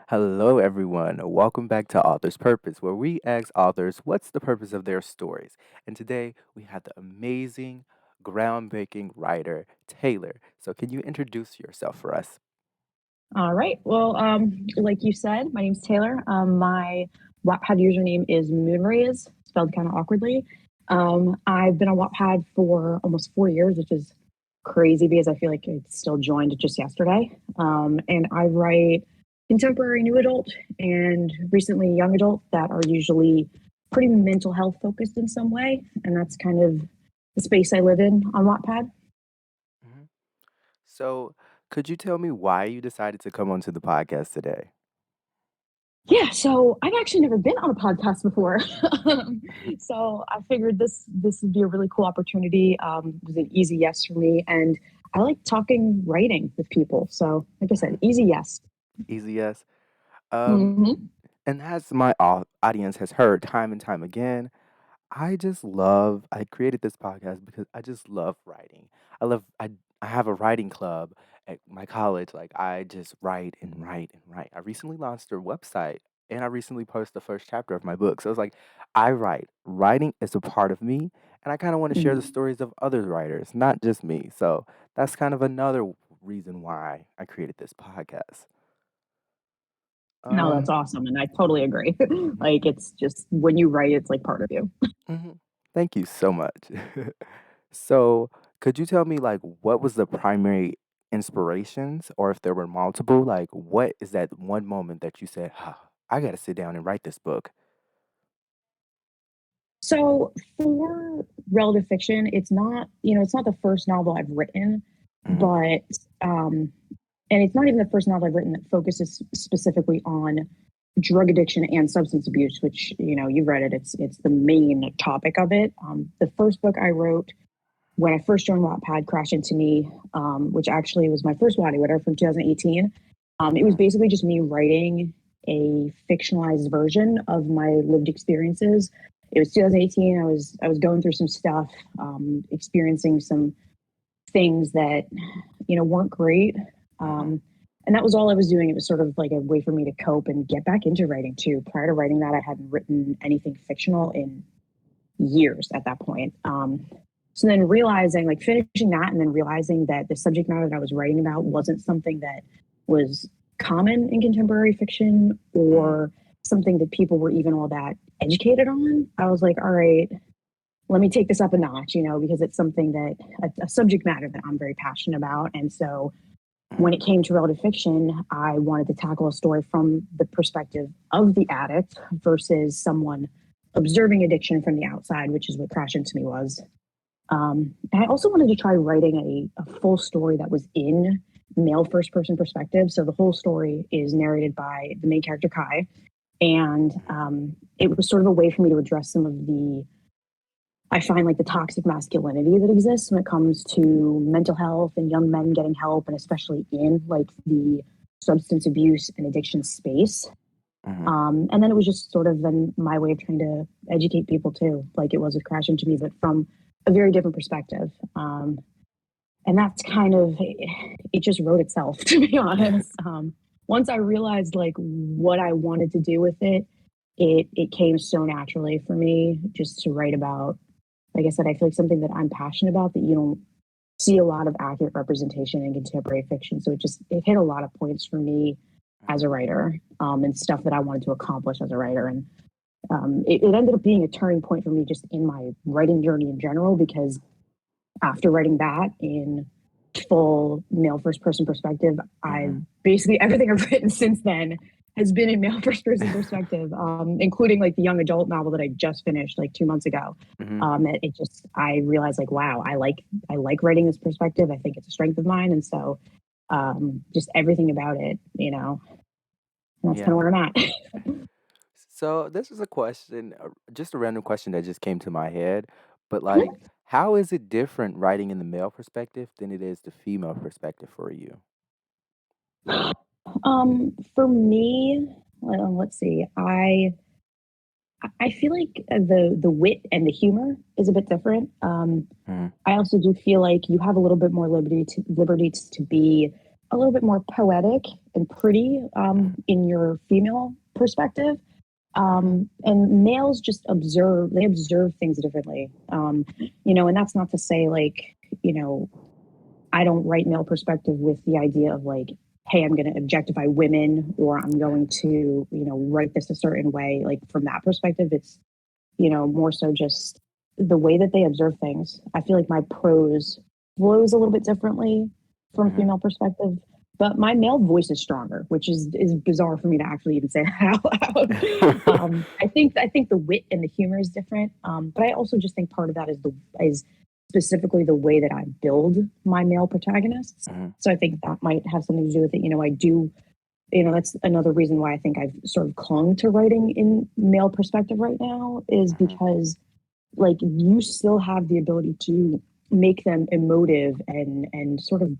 Hello, everyone. Welcome back to Author's Purpose, where we ask authors what's the purpose of their stories. And today we have the amazing, groundbreaking writer, Taylor. So, can you introduce yourself for us? All right. Well, like you said, my name's Taylor. My Wattpad username is Moonraess, spelled kind of awkwardly. I've been on Wattpad for almost 4 years, which is crazy because I feel like I still joined just yesterday. And I write contemporary new adult and recently young adult that are usually pretty mental health focused in some way. And that's kind of the space I live in on Wattpad. Mhm. So, could you tell me why you decided to come onto the podcast today? Yeah, so I've actually never been on a podcast before. So I figured this would be a really cool opportunity. It was an easy yes for me, and I like talking writing with people. So, like I said, Mhm. easy yes. Easy yes. Um, Hmm. and as my audience has heard time and time again, I created this podcast because I just love writing. I have a writing club at my college. Like I just write and write and write. I recently launched a website and I recently posted the first chapter of my book. So it's like I write. Writing is a part of me and I kind of want to share the stories of other writers, not just me. So that's kind of another reason why I created this podcast. No, that's Um awesome, and I totally agree. mhm, Like it's just when you write, it's like part of you. mhm. Thank you so much. So, could you tell me like what was the primary inspirations or if there were multiple, like what is that one moment that you said, I got to sit down and write this book?" So for relative fiction, it's not the first novel I've written, Mhm. but um, and it's not even the first novel I've written that focuses specifically on drug addiction and substance abuse, which you've read it. It's the main topic of it. The first book I wrote when I first joined Wattpad, Crash Into Me, which actually was my first Wattpad Witter from 2018. It was Mhm. basically just me writing a fictionalized version of my lived experiences. It was 2018. I was going through some stuff, experiencing some things that weren't great. Mhm. And that was all I was doing. It was sort of like a way for me to cope and get back into writing too. Prior to writing that, I hadn't written anything fictional in years at that point. So then realizing, like finishing that, and then realizing that the subject matter that I was writing about wasn't something that was common in contemporary fiction Mhm. or something that people were even all that educated on. I was like, all right, let me take this up a notch, because it's something that a subject matter that I'm very passionate about. And so when Mhm. it came to relative fiction, I wanted to tackle a story from the perspective of the addict versus someone observing addiction from the outside, which is what Crash Into Me was. And I also wanted to try writing a full story that was in male first person perspective. So the whole story is narrated by the main character, Kai. And it was sort of a way for me to address some of I find like the toxic masculinity that exists when it comes to mental health and young men getting help, and especially in like the substance abuse and addiction space. Mhm. And then it was just sort of then my way of trying to educate people too, like it was with Crash Into Me, but from a very different perspective. And that's kind of it. Just wrote itself, to be honest. Once I realized like what I wanted to do with it, it came so naturally for me just to write about. Like I said, I feel like something that I'm passionate about that you don't see a lot of accurate representation in contemporary fiction. So it hit a lot of points for me as Mhm. a writer, and stuff that I wanted to accomplish as a writer. And it ended up being a turning point for me just in my writing journey in general, because after writing that in full male first person perspective, I've Mhm. basically everything I've written since then has been in male first person perspective, including like the young adult novel that I just finished like 2 months ago. Mhm. It just I realized like wow, I like writing this perspective. I think it's a strength of mine, and so just everything about it, and that's kind Yeah. of where I'm at. So, this is a question, just a random question that just came to my head, but like how is it different writing in the male perspective than it is the female perspective for you? For me, let's see. I feel like the wit and the humor is a bit different. 'Em. Um, Mhm. I also do feel like you have a little bit more liberty to be. a little bit more poetic and pretty in your female perspective. And males just observe, they observe things differently. And that's not to say like, I don't write male perspective with the idea of like, hey, I'm going to objectify women or I'm going to, write this a certain way. Like from that perspective, it's, more so just the way that they observe things. I feel like my prose flows a little bit differently from a Mhm, female perspective, but my male voice is stronger, which is bizarre for me to actually even say that out loud. I think the wit and the humor is different, but I also just think part of that is specifically the way that I build my male protagonists. mhm, So I think that might have something to do with it. I do, that's another reason why I think I've sort of clung to writing in male perspective right now is mhm, because like you still have the ability to make them emotive and sort of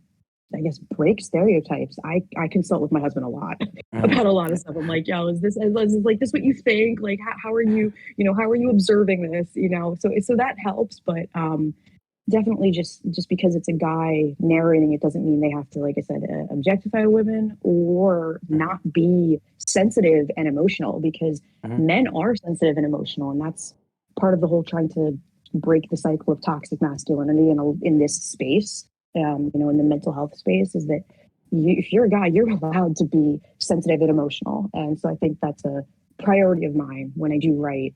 I guess break stereotypes. I consult with my husband a lot mhm. about a lot of Yeah. stuff. I'm like, yo, is like this what you think? Like how are you, how are you observing this? So that helps, but definitely just because it's a guy narrating it doesn't mean they have to, like I said, objectify women or Mhm, not be sensitive and emotional because mhm, men are sensitive and emotional, and that's part of the whole trying to break the cycle of toxic masculinity in this space, in the mental health space, is that if you're a guy, you're allowed to be sensitive and emotional, and so I think that's a priority of mine when I do write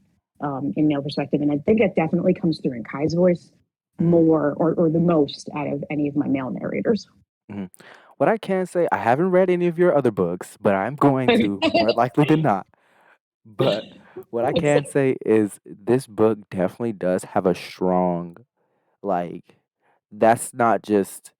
in male perspective, and I think it definitely comes through in Kai's voice mhm, more or the most out of any of my male narrators. mhm. What I can say, I haven't read any of your other books, but I'm going to more likely than not. But what I can say is this book definitely does have a strong, like, that's not just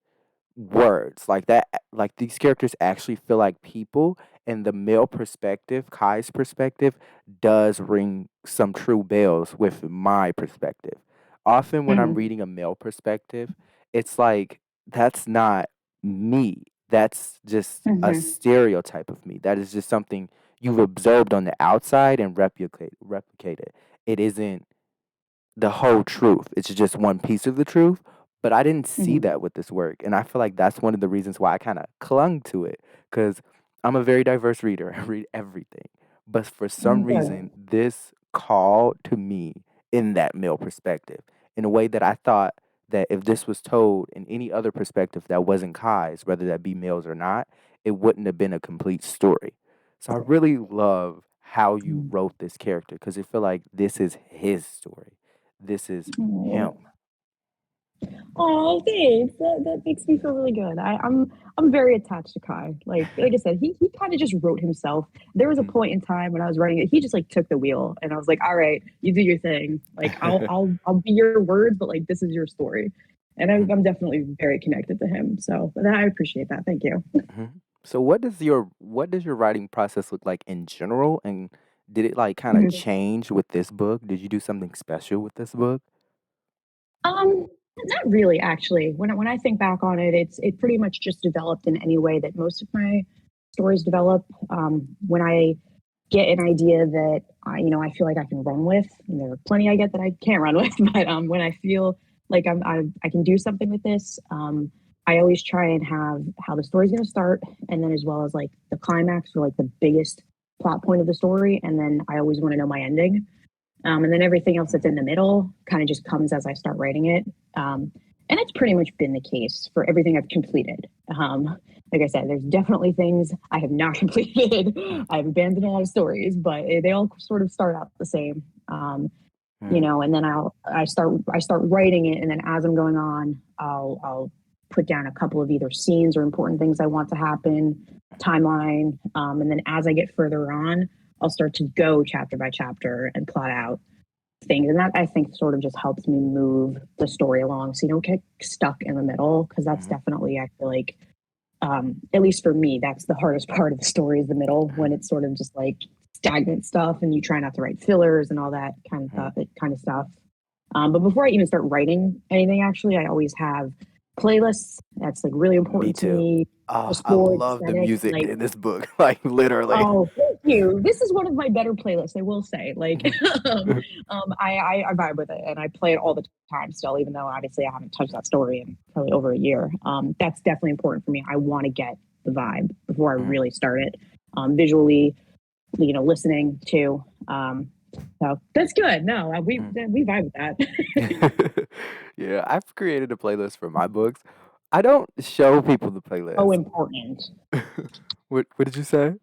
words like that, like these characters actually feel like people, and the male perspective, Kai's perspective, does ring some true bells with my perspective. Often when I'm Mhm, reading a male perspective, it's like that's not me, that's just a mhm, stereotype of me, that is just something you've observed on the outside and replicate it. It isn't the whole truth. It's just one piece of the truth. But I didn't see mhm. that with this work. And I feel like that's one of the reasons why I kind of clung to it. Because I'm a very diverse reader. I read everything. But for some Good. reason, this called to me in that male perspective in a way that I thought that if this was told in any other perspective that wasn't Kai's, whether that be males or not, it wouldn't have been a complete story. So I really love how you Mm. wrote this character because I feel like this is his story. This is him. Oh, thanks. That makes me feel really good. I'm very attached to Kai. Like I said, he kind of just wrote himself. There was a Mhm. point in time when I was writing it, he just like took the wheel, and I was like, all right, you do your thing. Like I'll be your words, but like this is your story, and Mhm, I'm definitely very connected to him. So that I appreciate that. Thank you. mhm. So what does your writing process look like in general, and did it like kind of Mhm. change with this book? Did you do something special with this book? Um, Not really, actually. When I think back on it, it pretty much just developed in any way that most of my stories develop. When I get an idea that I feel like I can run with, and there are plenty I get that I can't run with, but when I feel like I can do something with this, I always try and have how the story's going to start, and then as well as like the climax or like the biggest plot point of the story, and then I always want to know my ending. And then everything else that's Mhm, in the middle kind of just comes as I start writing it. And it's pretty much been the case for everything I've completed. Like I said, there's definitely things I have not completed. mhm, I've abandoned a lot of stories, but they all sort of start out the same. mhm, And then I start writing it, and then as I'm going on, I'll put down a couple of either scenes or important things I want to happen, timeline, and then as I get further on, I'll start to go chapter by chapter and plot out things. And that I think sort of just helps me move the story along so you don't get stuck in the middle. Cause that's mhm, definitely, I feel like, at least for me, that's the hardest part of the story is the middle mhm, when it's sort of just like stagnant stuff and you try not to write fillers and all that mhm. kind of stuff. But before I even start writing anything, actually, I always have playlists. That's like really Me important to too. me. Oh, I Score, love the aesthetic, music like in this book, like literally. oh, thank you. This is one of my better playlists, I will say. Like, Mhm, um, I vibe with it and I play it all the time still, even though obviously I haven't touched that story in probably over a year. That's definitely important for me. I want to get the vibe before I Mhm. really start it. Visually, listening to. So that's good. No, Mm. we vibe with that. Yeah, I've created a playlist for my books. I don't show people the So playlist. important. What did you say?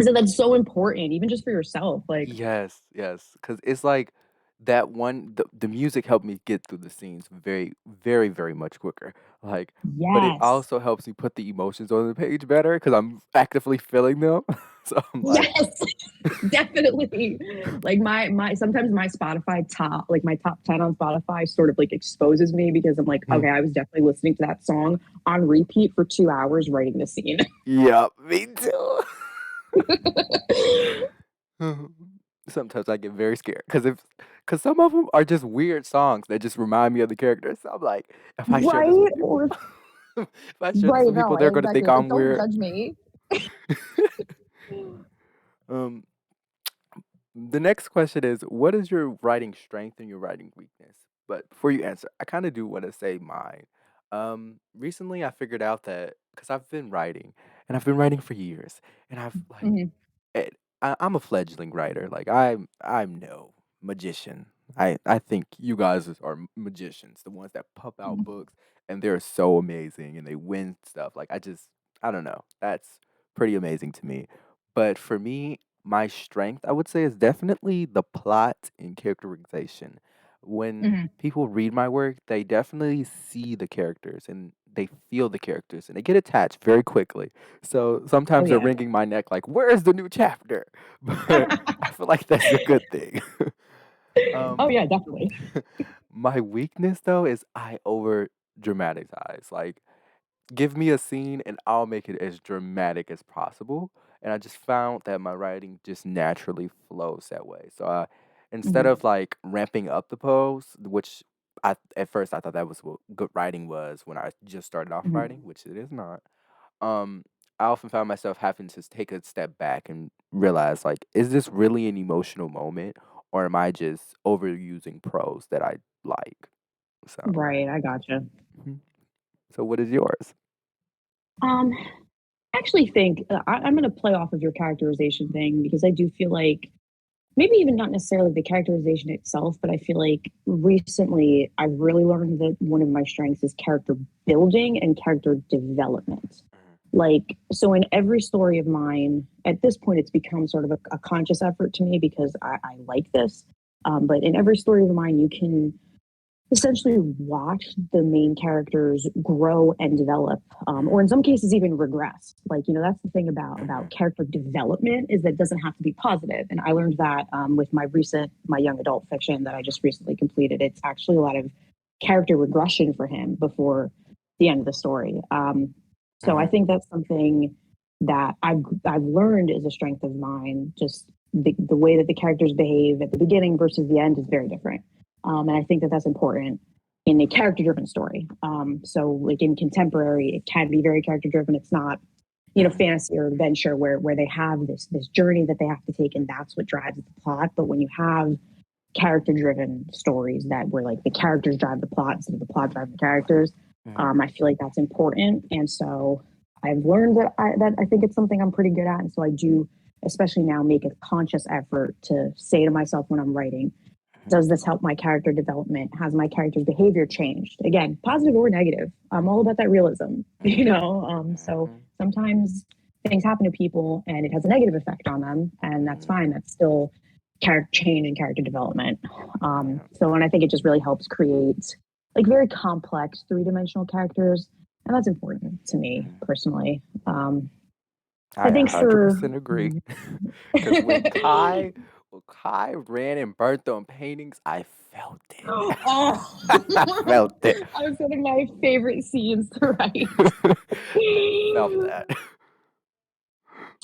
So that's so important, even just for yourself. Like, Yes, yes, because it's like that one the music helped me get through the scenes very, very, very much quicker. Like, but it yes, also helps me put the emotions on the page better because I'm actively feeling them. So I'm like, yes, definitely. Like my sometimes my Spotify top, like my top 10 on Spotify sort of like exposes me because I'm like, "Hmm, okay, I was definitely listening to that song on repeat for 2 hours writing the scene. yeah, me too. Sometimes I get very scared because some of them are just weird songs that just remind me of the characters. So I'm like, if I share this Right? with people, Or if I share this right, with people, no, they're gonna exactly. think Like, I'm don't weird. judge me. Um, the next question is, what is your writing strength and your writing weakness? But before you answer, I kind of do want to say mine. Recently I figured out that because I've been writing and I've been writing for years, and I've like Mhm, I'm a fledgling writer. Like I'm no magician. I think you guys are magicians, the ones that pump out mhm, books and they're so amazing and they win stuff. Like I don't know. That's pretty amazing to me. But for me, my strength I would say is definitely the plot and characterization. When mhm. people read my work, they definitely see the characters and they feel the characters and they get attached very quickly. So Oh sometimes they're yeah. wringing my neck like, "Where's the new chapter?" But I feel like that's a good thing. Oh um, yeah, definitely. my weakness though is I over dramatize. Like, give me a scene and I'll make it as dramatic as possible. And I just found that my writing just naturally flows that way. So instead Mhm, of like ramping up the pose, which I at first I thought that was what good writing was when I just started off writing, mhm. which it is not. um, I often found myself having to take a step back and realize, like, is this really an emotional moment, or am I just overusing prose that I like? So, Right, I gotcha. mhm. So what is yours? Um, I actually think I'm going to play off of your characterization thing because I do feel like maybe even not necessarily the characterization itself, but I feel like recently I've really learned that one of my strengths is character building and character development. Like, so in every story of mine, at this point, it's become sort of a conscious effort to me because I like this. But in every story of mine, you can essentially watch the main characters grow and develop, or in Mhm, some cases even regress. Like, that's the thing about mhm, character development is that it doesn't have to be positive. And I learned that with my young adult fiction that I just recently completed. It's actually a lot of character regression for him before the end of the story. So I mhm, think that's something that I've learned is a strength of mine. Just the way that the characters behave at the beginning versus the end is very different. And I think that that's important in a character driven story. So, like in contemporary, it can be very character driven. It's not, mhm, fantasy or adventure where they have this journey that they have to take, and that's what drives the plot. But when you have character driven stories that where like the characters drive the plot instead of the plot drive the characters, mhm, I feel like that's important. And so I've learned that I think it's something I'm pretty good at, and so I do, especially now, make a conscious effort to say to myself when I'm writing, mhm, does this help my character development? Has my character's behavior changed? Again, positive or negative. I'm all about that realism, mhm, So mhm, sometimes things happen to people and it has a negative effect on them, and that's mhm. fine. That's still character change and character development. Yeah. And I think it just really helps create like very complex three-dimensional characters, and that's important to me Mhm. personally. I I think for 100% agree. Because when Kai ran and burnt them paintings, I felt it. Oh, I felt it. that was one of my favorite scenes to write. I felt that.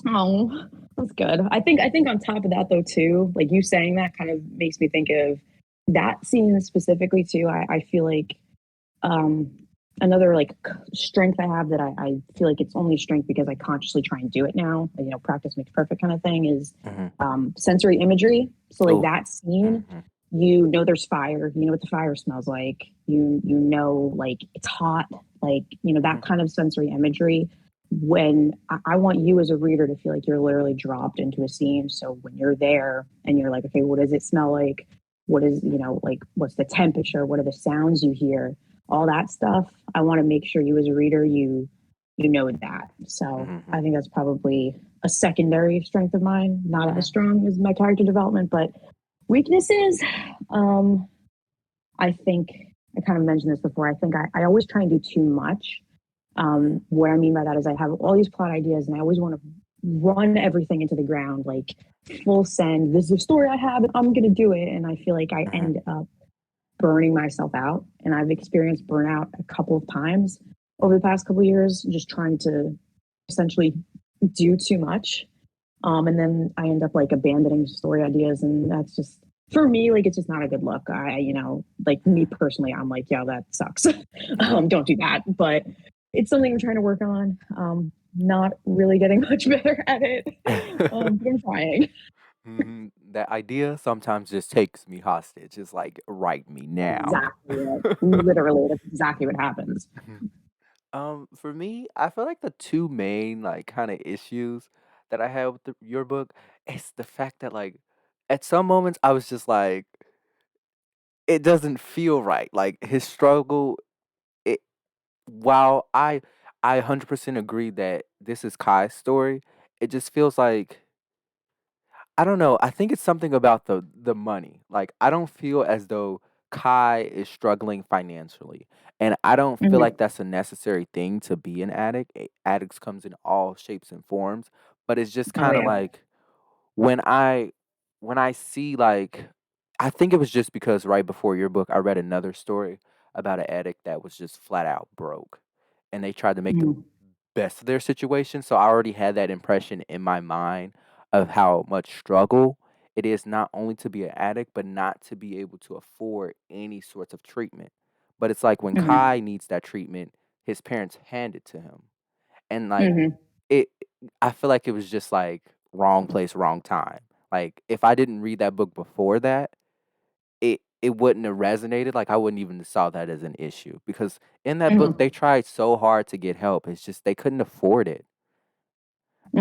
Oh, that's good. I think on top of that though too, like you saying that kind of makes me think of that scene specifically too. I feel like um another like strength I have that I feel like it's only strength because I consciously try and do it now. Practice makes perfect kind of thing is Mhm. sensory imagery. So like Oh. that scene Mhm. you know there's fire, you know what the fire smells like, you know like it's hot, like you know that Mhm, kind of sensory imagery. When I want you as a reader to feel like you're literally dropped into a scene, so when you're there and you're like, okay, what does it smell like, what is, you know, like what's the temperature, what are the sounds you hear, all that stuff, I want to make sure you as a reader, you know that. So I mhm, think that's probably a secondary strength of mine, not as mhm, strong as my character development. But weaknesses, um, I think I kind of mentioned this before. I think I always try and do too much. mhm, What I mean by that is I have all these plot ideas and I always want to run everything into the ground, like full send. This is a story I have, and I'm going to do it. And I feel like I mhm, end up burning myself out. And I've experienced burnout a couple of times over the past couple of years, just trying to essentially do too much. And then I end up like abandoning story ideas, and that's just for me, like it's just not a good look. You know, like me personally, I'm like, yeah, that sucks. mhm. Don't do that. But it's something I'm trying to work on. Not really getting much better at it, but I'm trying. Mhm. That idea sometimes just takes me hostage. It's like, "Write me now." Exactly it. Literally, that's exactly what happens. Mhm. For me, I feel like the 2 main, like, kinda issues that I had with your book is the fact that, like, at some moments, I was just like, "It doesn't feel right." Like, his struggle, it while I 100% agree that this is Kai's story, it just feels like I don't know. I think it's something about the money. Like I don't feel as though Kai is struggling financially, and I don't feel like Hmm. that's a necessary thing to be an addict. Addicts comes in all shapes and forms, but it's just Oh kind of yeah. like when I when I see like I think it was just because right before your book I read another story about an addict that was just flat out broke, and they tried to make the Hmm. best of their situation. So I already had that impression in my mind of how much struggle it is not only to be an addict, but not to be able to afford any sorts of treatment. But it's like when Hmm. Kai needs that treatment, his parents hand it to him. And like Hmm. it I feel like it was just like wrong place, wrong time. Like if I didn't read that book before that, it wouldn't have resonated. Like I wouldn't even have saw that as an issue because in that book Hmm. they tried so hard to get help. It's just they couldn't afford it.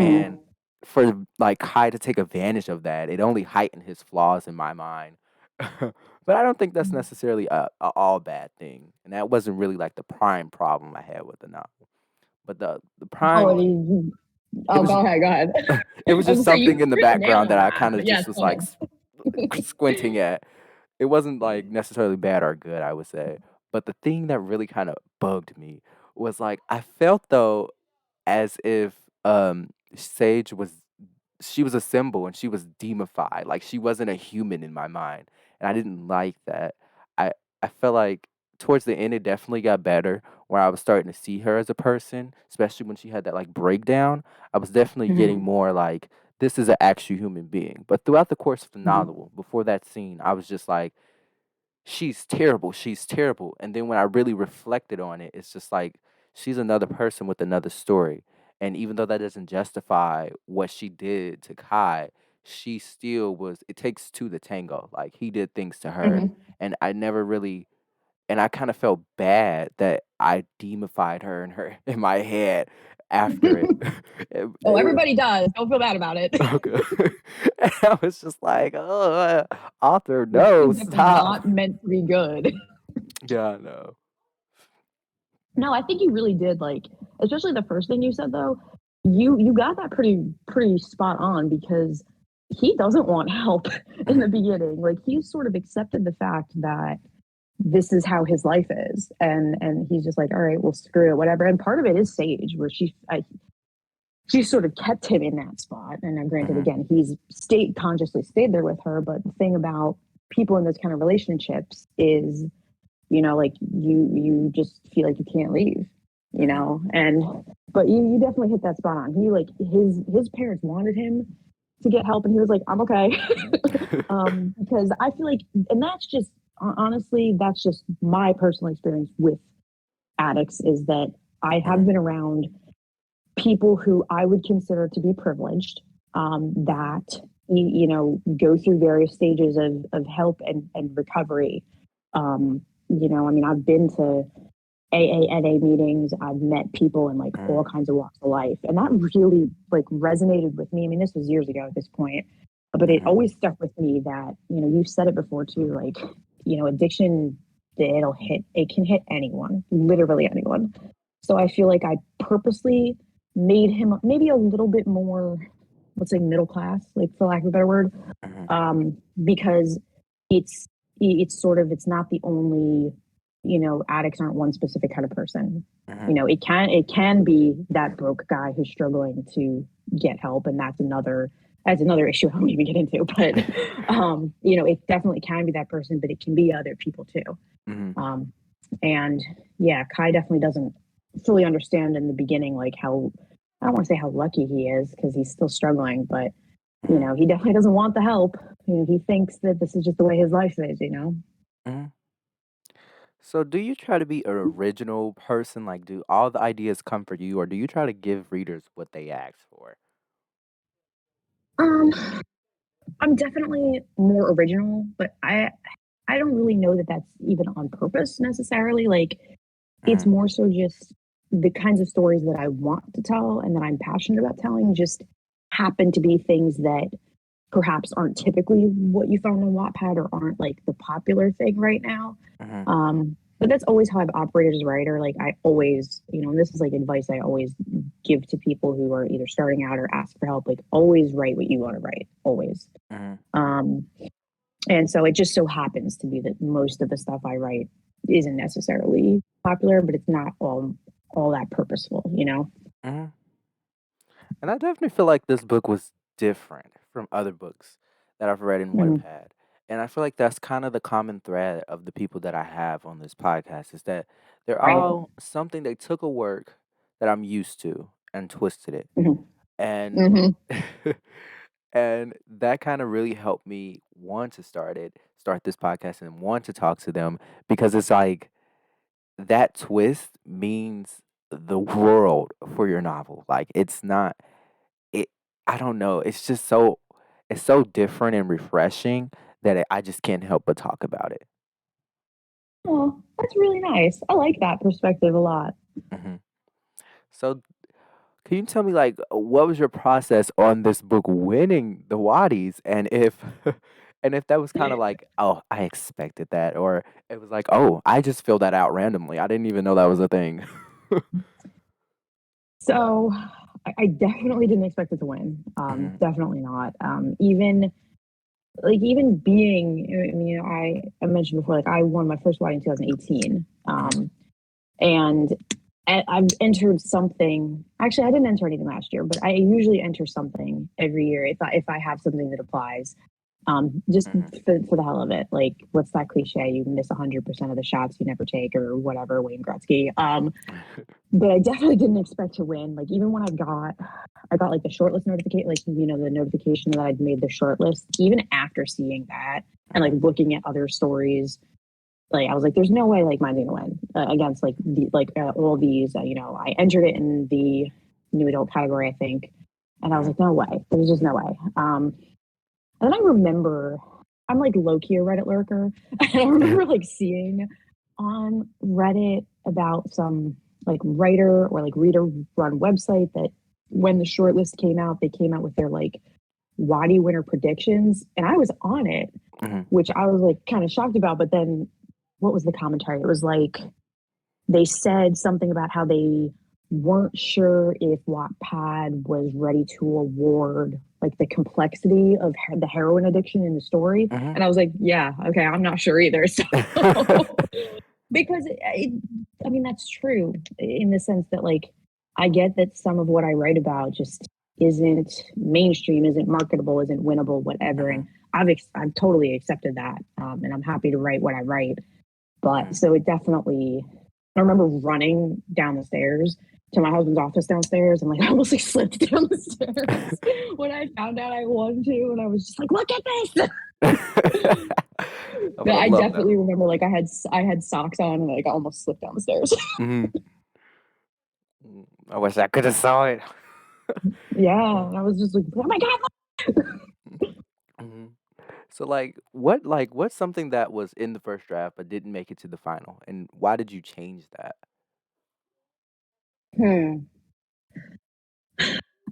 And Hmm. for like Kai to take advantage of that, it only heightened his flaws in my mind. But I don't think that's necessarily a all bad thing. And that wasn't really like the prime problem I had with the novel. But the Oh, prime it oh, was go ahead, go ahead. it was I was just gonna say you something in the hit the nail background on that I that, kind of but yes, just was go like ahead. squinting at. It wasn't like necessarily bad or good, I would say. But the thing that really kind of bugged me was like I felt though as if Sage was she was a symbol and she was demonified. Like she wasn't a human in my mind. And I didn't like that. I I felt like towards the end it definitely got better where I was starting to see her as a person, especially when she had that like breakdown. I was definitely getting Hmm. more like this is an actual human being. But throughout the course of the Hmm. novel, before that scene, I was just like she's terrible, she's terrible. And then when I really reflected on it, it's just like she's another person with another story. And even though that doesn't justify what she did to Kai, she still was it takes two to tango. Like he did things to her. Hmm. And I never really and I kind of felt bad that I demonified her in her in my head after it. Oh, It was everybody does. Don't feel bad about it. okay. And I was just like, oh, author, It's no, definitely stop. not meant to be good. Yeah, I know. No, I think you really did, like, especially the first thing you said though, you got that pretty spot on because he doesn't want help in the Mhm, beginning. Like he's sort of accepted the fact that this is how his life is, and he's just like, all right, well, screw it, whatever. And part of it is Sage, where she sort of kept him in that spot. And now, granted, mhm, again, he's state consciously stayed there with her. But the thing about people in those kind of relationships is, you know, like you just feel like you can't leave, you mhm. know. And but you definitely hit that spot on. He like his parents wanted him to get help, and he was like, I'm okay. Because I feel like, and that's just honestly, that's just my personal experience with addicts is that I have Mhm, been around people who I would consider to be privileged, mhm, that go through various stages of help and recovery. I mean, I've been to AANA meetings. I've met people in like Mhm, all kinds of walks of life, and that really like resonated with me. I mean, this was years ago at this point, but it mhm, always stuck with me that you've said it before too. Like, addiction, it can hit anyone, literally anyone. So I feel like I purposely made him maybe a little bit more, let's say, middle class, like for lack of a better word, mhm, because it's it's not the only, addicts aren't one specific kind of person. mhm, It can be that broke guy who's struggling to get help, and that's another issue I won't even get into. But it definitely can be that person, but it can be other people too. mhm, Um, and yeah, Kai definitely doesn't fully understand in the beginning, like how, I don't want to say how lucky he is because he's still struggling, but mhm, he definitely doesn't want the help. He thinks that this is just the way his life is. mhm. So, do you try to be an original person? Like, do all the ideas come for you, or do you try to give readers what they ask for? Um, I'm definitely more original, but I don't really know that that's even on purpose necessarily. Like, it's Mhm, more so just the kinds of stories that I want to tell and that I'm passionate about telling just happen to be things that perhaps aren't typically what you found on Wattpad or aren't like the popular thing right now. mhm, But that's always how I've operated as a writer. Like I always, and this is like advice I always give to people who are either starting out or ask for help. Like always write what you want to write, always. mhm, Um, and so it just so happens to be that most of the stuff I write isn't necessarily popular, but it's not all that purposeful. mhm. And I definitely feel like this book was different from other books that I've read in Mhm. Wattpad. And I feel like that's kind of the common thread of the people that I have on this podcast is that they're Right. all something they took a work that I'm used to and twisted it. Hmm. And Hmm. and that kind of really helped me want to start this podcast and want to talk to them because it's like that twist means the world for your novel. Like it's not it I don't know, it's so different and refreshing that I just can't help but talk about it. Oh, that's really nice. I like that perspective a lot. Mhm. So, can you tell me, like, what was your process on this book winning the Waddies, and if and if that was kinda like, "Oh, I expected that," or it was like, "Oh, I just filled that out randomly. I didn't even know that was a thing." So I definitely didn't expect it to win. Mhm, Definitely not. Even being, I mean, I mentioned before, like I won my first Wadi in 2018. mhm, And I've entered something. Actually, I didn't enter anything last year, but I usually enter something every year if I have something that applies. Just mhm, for the hell of it. Like, what's that cliche? You miss 100% of the shots you never take, or whatever, Wayne Gretzky. But I definitely didn't expect to win. Like, even when I got like the shortlist notification, like the notification that I'd made the shortlist. Even after seeing that and like mhm, looking at other stories, like I was like, "There's no way like mine's gonna win against all these." I entered it in the new adult category, I think, and I was mhm, like, "No way! There's just no way." And then I remember, I'm like low key a Reddit lurker, and I remember like seeing on Reddit about some like writer or like reader run website that when the shortlist came out, they came out with their like Waddy winner predictions, and I was on it, mhm, which I was like kind of shocked about. But then, what was the commentary? It was like they said something about how they weren't sure if Wattpad was ready to award like the complexity of the heroin addiction in the story. mhm. And I was like, yeah, okay, I'm not sure either. So because I mean, that's true in the sense that like I get that some of what I write about just isn't mainstream, isn't marketable, isn't winnable, whatever. And Mhm, I've totally accepted that, and I'm happy to write what I write. But mhm. so it definitely, I remember running down the stairs to my husband's office downstairs and like I almost like slipped down the stairs when I found out I won too. And I was just like, look at this. I would But have I loved that. definitely remember like I had socks on and like I almost slipped down the stairs. Mhm. I wish I coulda saw it. Yeah. And I was just like, oh my God. So, what's something that was in the first draft but didn't make it to the final, and why did you change that? Hmm.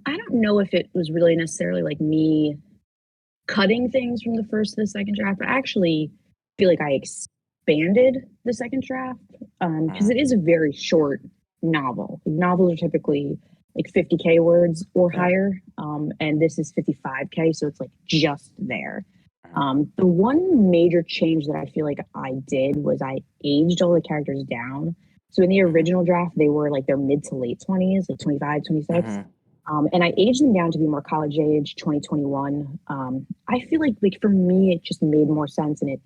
I don't know if it was really necessarily like me cutting things from the first to the second draft, but I actually feel like I expanded the second draft because Mhm, it is a very short novel. Novels are typically like 50K words or yeah, higher, and this is 55K, so it's like just there. mhm, The one major change that I feel like I did was I aged all the characters down. So in the mhm, original draft, they were like their mid to late 20s, like 25, 26. mhm, And I aged them down to be more college age, 2021. I feel like for me, it just made more sense and it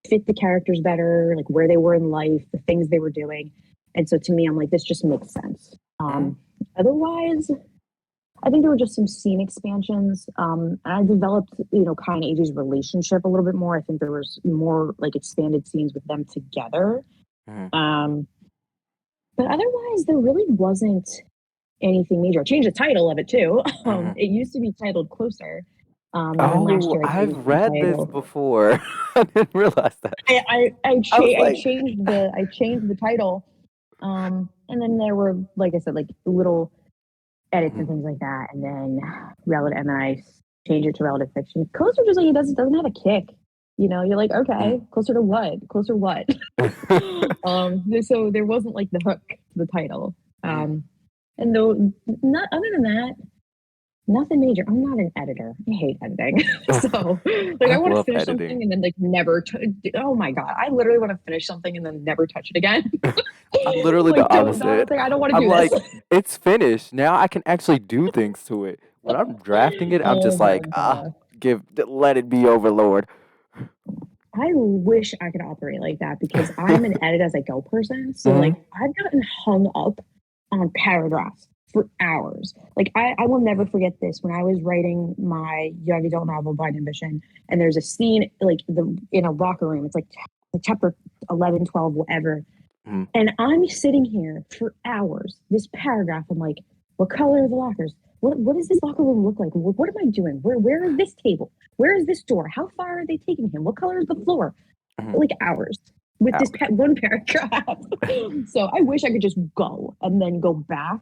fit the characters better, like where they were in life, the things they were doing. And so to me, I'm like, this just makes sense. mhm, Otherwise, I think there were just some scene expansions. And I developed, Kai and AJ's relationship a little bit more. I think there was more like expanded scenes with them together. mhm, Um, but otherwise, there really wasn't anything major. I changed the title of it too. mhm. It used to be titled Closer. And then last Oh, year I changed I've the read this title. before. I didn't realize that. I was I like, changed the title. And then there were, like I said, like little edits and mhm, things like that. And then relative, and then I changed it to relative fiction. Closer just like it doesn't have a kick. You're like, okay, mhm. closer to what? Closer what? So there wasn't like the hook to the title. Mhm. And though not other than that, nothing major. I'm not an editor. I hate editing. So, like, I I want to love finish something editing. and then like never. Oh my god, I literally want to finish something and then never touch it again. I'm literally the Like, don't opposite. think I don't want to I'm do this. like, "It's finished, now I can actually do things to it." When I'm drafting it, I'm Oh just my like, "Ah, god. let it be over, Lord." I wish I could operate like that because I'm an edit as I go person. So like Mhm, I've gotten hung up on paragraphs for hours. Like I will never mhm, forget this when I was writing my young adult novel Blind Ambition, and there's a scene like the in a locker room. It's like chapter 11, 12, whatever. mhm, And I'm sitting here for hours, this paragraph, I'm like, what color are the lockers? What does this locker room look like? What am I doing? Where is this table? Where is this door? How far are they taking him? What color is the floor? mhm. Like hours with this Ouch. one paragraph. So I wish I could just go and then go back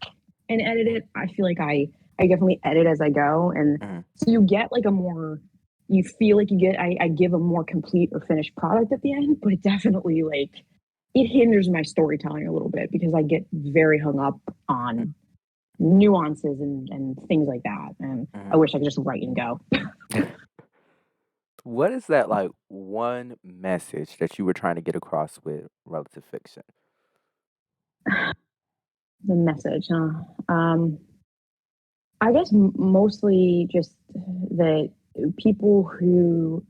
and edit it. I feel like I definitely edit as I go, and Mhm, so you get like a more you feel like you get I give a more complete or finished product at the end, but it definitely like it hinders my storytelling a little bit because I get very hung up mhm, on nuances and things like that. And I mhm. wish I could just write and go. What is that, like, one message that you were trying to get across with relative fiction? The message, huh? Um, I guess mostly just that people who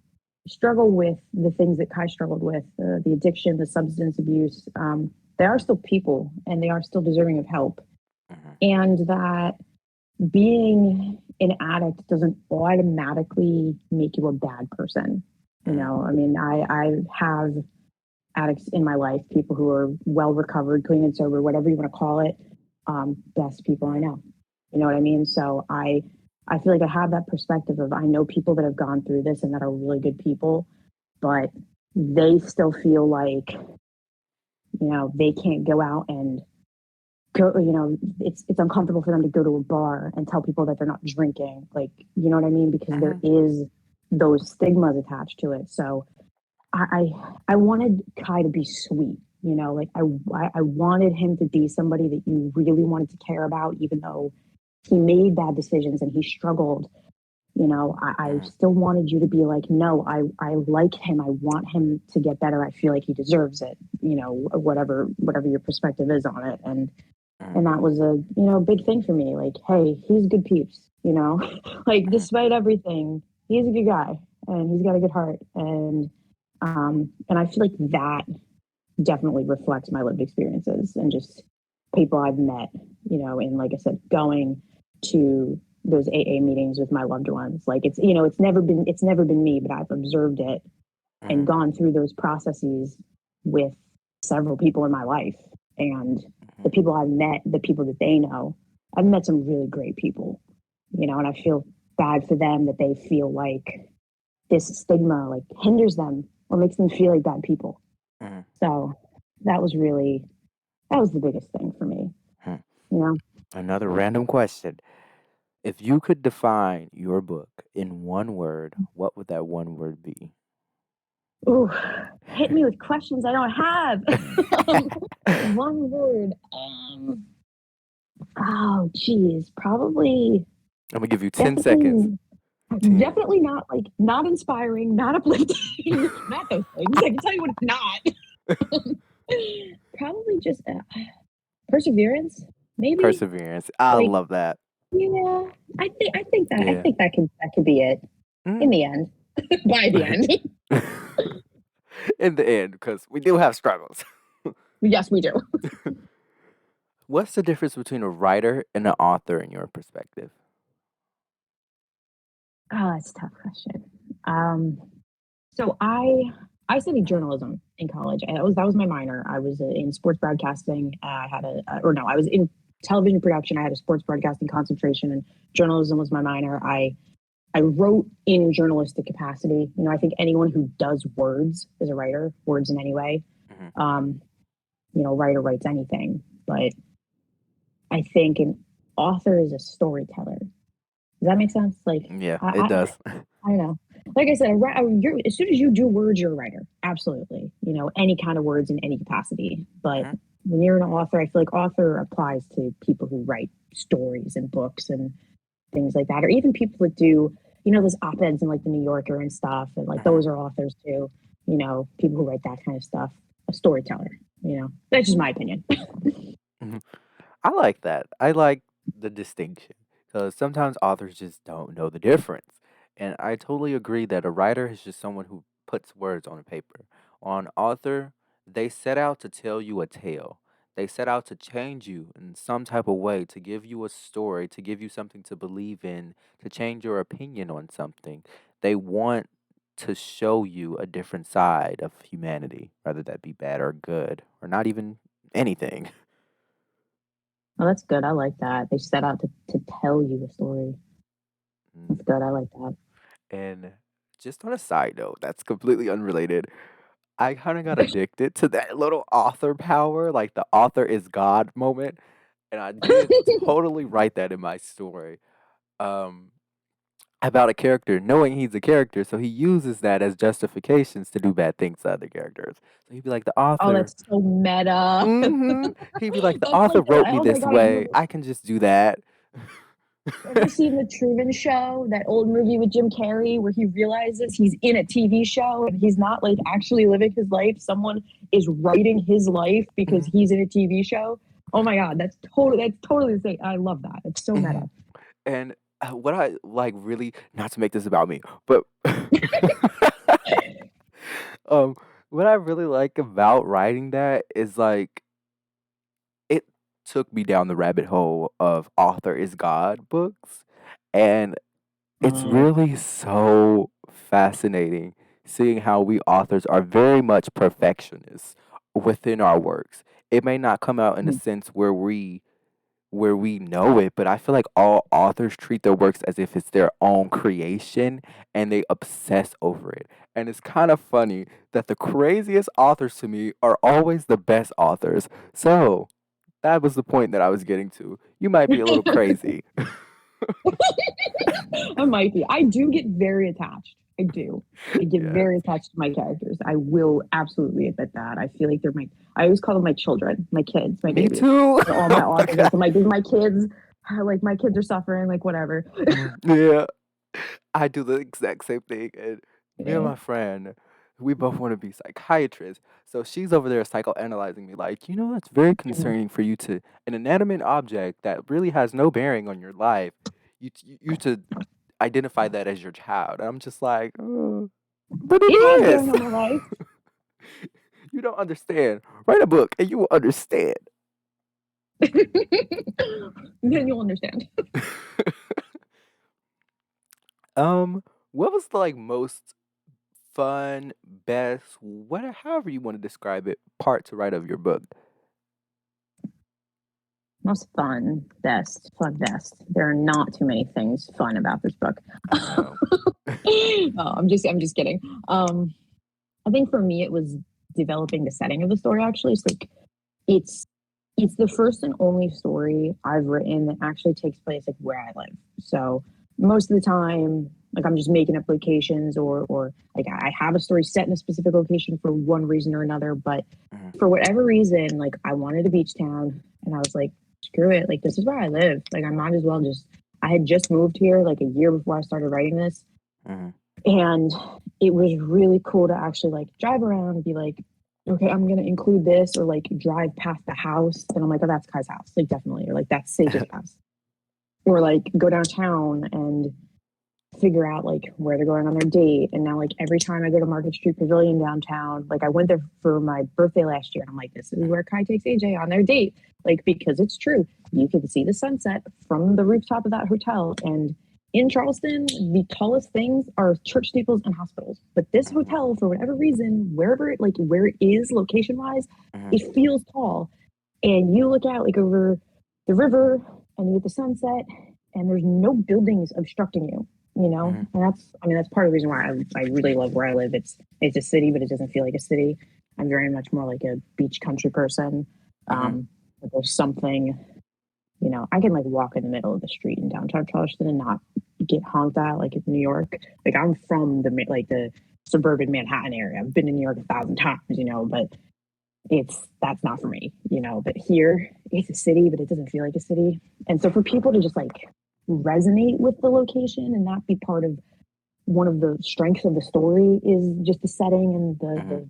struggle with the things that Kai struggled with, the addiction, the substance abuse, they are still people and they are still deserving of help. Mhm, And that being an addict doesn't automatically make you a bad person. mhm, I mean, I have addicts in my life, people who are well recovered, clean and sober, whatever you want to call it, best people I mhm, know. You know what I mean? So I feel like I have that perspective of I know people that have gone through this and that are really good people, but they still feel like, they can't go out and go, it's uncomfortable for them to go to a bar and tell people that they're not drinking. Like, you know what I mean? Because there mhm, is those stigmas attached to it. So I I wanted Kai to be sweet, like I wanted him to be somebody that you really wanted to care about, even though he made bad decisions and he struggled. I mhm, still wanted you to be like, no, I like him. I want him to get better. I feel like he deserves it. Whatever your perspective is on it, and mhm, that was a big thing for me. Like, hey, he's good peeps. Like mhm, despite everything, he's a good guy and he's got a good heart, and I feel like that definitely reflects my lived experiences and just people I've met. And like I said, going to those AA meetings with my loved ones. Like it's never been me, but I've observed it and mhm, gone through those processes with several people in my life. And the mhm, people I've met, the people that they know, I've met some really great people, and I feel bad for them that they feel like this stigma like hinders them or makes them feel like bad people. Mhm. So that was the biggest thing for me, Hmm. you know. Another random question. If you could define your book in one word, what would that one word be? Ooh, hit me with questions I don't have. One word. Oh, geez, probably I'm gonna give you 10 seconds. definitely, 10. definitely not like not inspiring, not uplifting, not those things. I can tell you what it's not. Probably just perseverance, maybe. Perseverance. I Like, love that. yeah, I Yeah. think that could be it Mhm. in the end. By the end, In the end, because we do have struggles. yes, we do. What's the difference between a writer and an author in your perspective? Oh, that's a tough question. Um, so I studied Mhm. journalism in college. And that was my minor. I was in sports broadcasting. I had or no, I was in television production. I had a sports broadcasting concentration, and journalism was my minor. I wrote in journalistic capacity. You know, I think anyone who does words is a writer. Words in any way. Mhm. Um, you know, writer writes anything, but I think an author is a storyteller. Does that make sense? Like, Yeah, I, it I, does. I don't know. Like I said, as soon as you do words, you're a writer. Absolutely. You know, any kind of words in any capacity. But Mhm. when you're an author, I feel like author applies to people who write stories and books and things like that, or even people that do, you know, those op-eds in like the New Yorker and stuff. And like Mhm. those are authors too. You know, people who write that kind of stuff. A storyteller, you know. That's just my opinion. Mhm. I like that. I like the distinction because sometimes authors just don't know the difference. And I totally agree that a writer is just someone who puts words on a paper. On author, they set out to tell you a tale. They set out to change you in some type of way, to give you a story, to give you something to believe in, to change your opinion on something. They want to show you a different side of humanity, whether that be bad or good, or not even anything. Well, that's good. I like that. They set out to tell you a story. That's Mm. good. I like that. And just on a side note, that's completely unrelated. I kind of got addicted to that little author power, like the author is God moment. And I did totally write that in my story um, about a character, knowing he's a character. So he uses that as justifications to do bad things to other characters. So he'd be like, the Oh, author, that's so meta. he'd be like, the That's author like wrote me oh my this god, have you way. I can just do that. ever seen the Truman Show, that old movie with Jim Carrey where he realizes he's in a TV show and he's not like actually living his life. Someone is writing his life because Mhm, he's in a TV show. Oh my god, that's totally the same. I love that. It's so meta. mhm. And what I like really, not to make this about me, but um, what I really like about writing that is like it took me down the rabbit hole of author is God books, and it's Oh, really so fascinating seeing how we authors are very much perfectionists within our works. It may not come out in a sense where we know it, but I feel like all authors treat their works as if it's their own creation and they obsess over it. And it's kind of funny that the craziest authors to me are always the best authors. So that was the point that I was getting to. You might be a little crazy. I might be. I do get very attached. I do. I get Yeah. very attached to my characters. I will absolutely admit that. I feel like they're my. I always call them my children, my kids, my Me babies. too. And all my Oh my authors, god. like my kids. Like my kids are suffering, like whatever. Yeah. I do the exact same thing. And me and Yeah. my friend, we both want to be psychiatrists. So she's over there psychoanalyzing me, like, you know, that's very concerning for you to an inanimate object that really has no bearing on your life. You to identify that as your child. And I'm just like, "Oh, but it It has is. bearing on my life. You don't understand. Write a book and you will understand." Then you'll understand. um, what was the like most fun, best, what however you want to describe it, part to write of your book? Most fun, best. There are not too many things fun about this book. I know. I'm just kidding. I think for me, it was developing the setting of the story. Actually, it's like it's it's the first and only story I've written that actually takes place like where I live. So most of the time, like I'm just making up locations, or like I have a story set in a specific location for one reason or another. But Mhm, for whatever reason, like I wanted a beach town, and I was like, screw it, like this is where I live. Like I might as well just. I had just moved here like a year before I started writing this, mhm, and it was really cool to actually like drive around and be like, okay, I'm gonna include this, or like drive past the house and I'm like, oh, that's Kai's house, like definitely, or like that's Sage's house, or like go downtown and figure out like where they're going on their date. And now like every time I go to Market Street Pavilion downtown, like I went there for my birthday last year, and I'm like, this is mhm, where Kai takes AJ on their date, like because it's true. You can see the sunset from the rooftop of that hotel, and in Charleston, the tallest things are church steeples and hospitals. But this mhm, hotel, for whatever reason, wherever it, like where it is location wise, mhm, it feels tall. And you look out like over the river and you get the sunset, and there's no buildings obstructing you, you know. mhm, And that's, I mean, that's part of the reason why I really love where I live. It's a city, but it doesn't feel like a city. I'm very much more like a beach country person. mhm, But there's something, you know, I can like walk in the middle of the street in downtown Charleston and not get honked at like in New York. Like I'm from the suburban Manhattan area. I've been to New York 1,000 times, you know, but that's not for me, you know. But here it's a city, but it doesn't feel like a city. And so for people to just like resonate with the location and not be part of one of the strengths of the story is just the setting and mhm,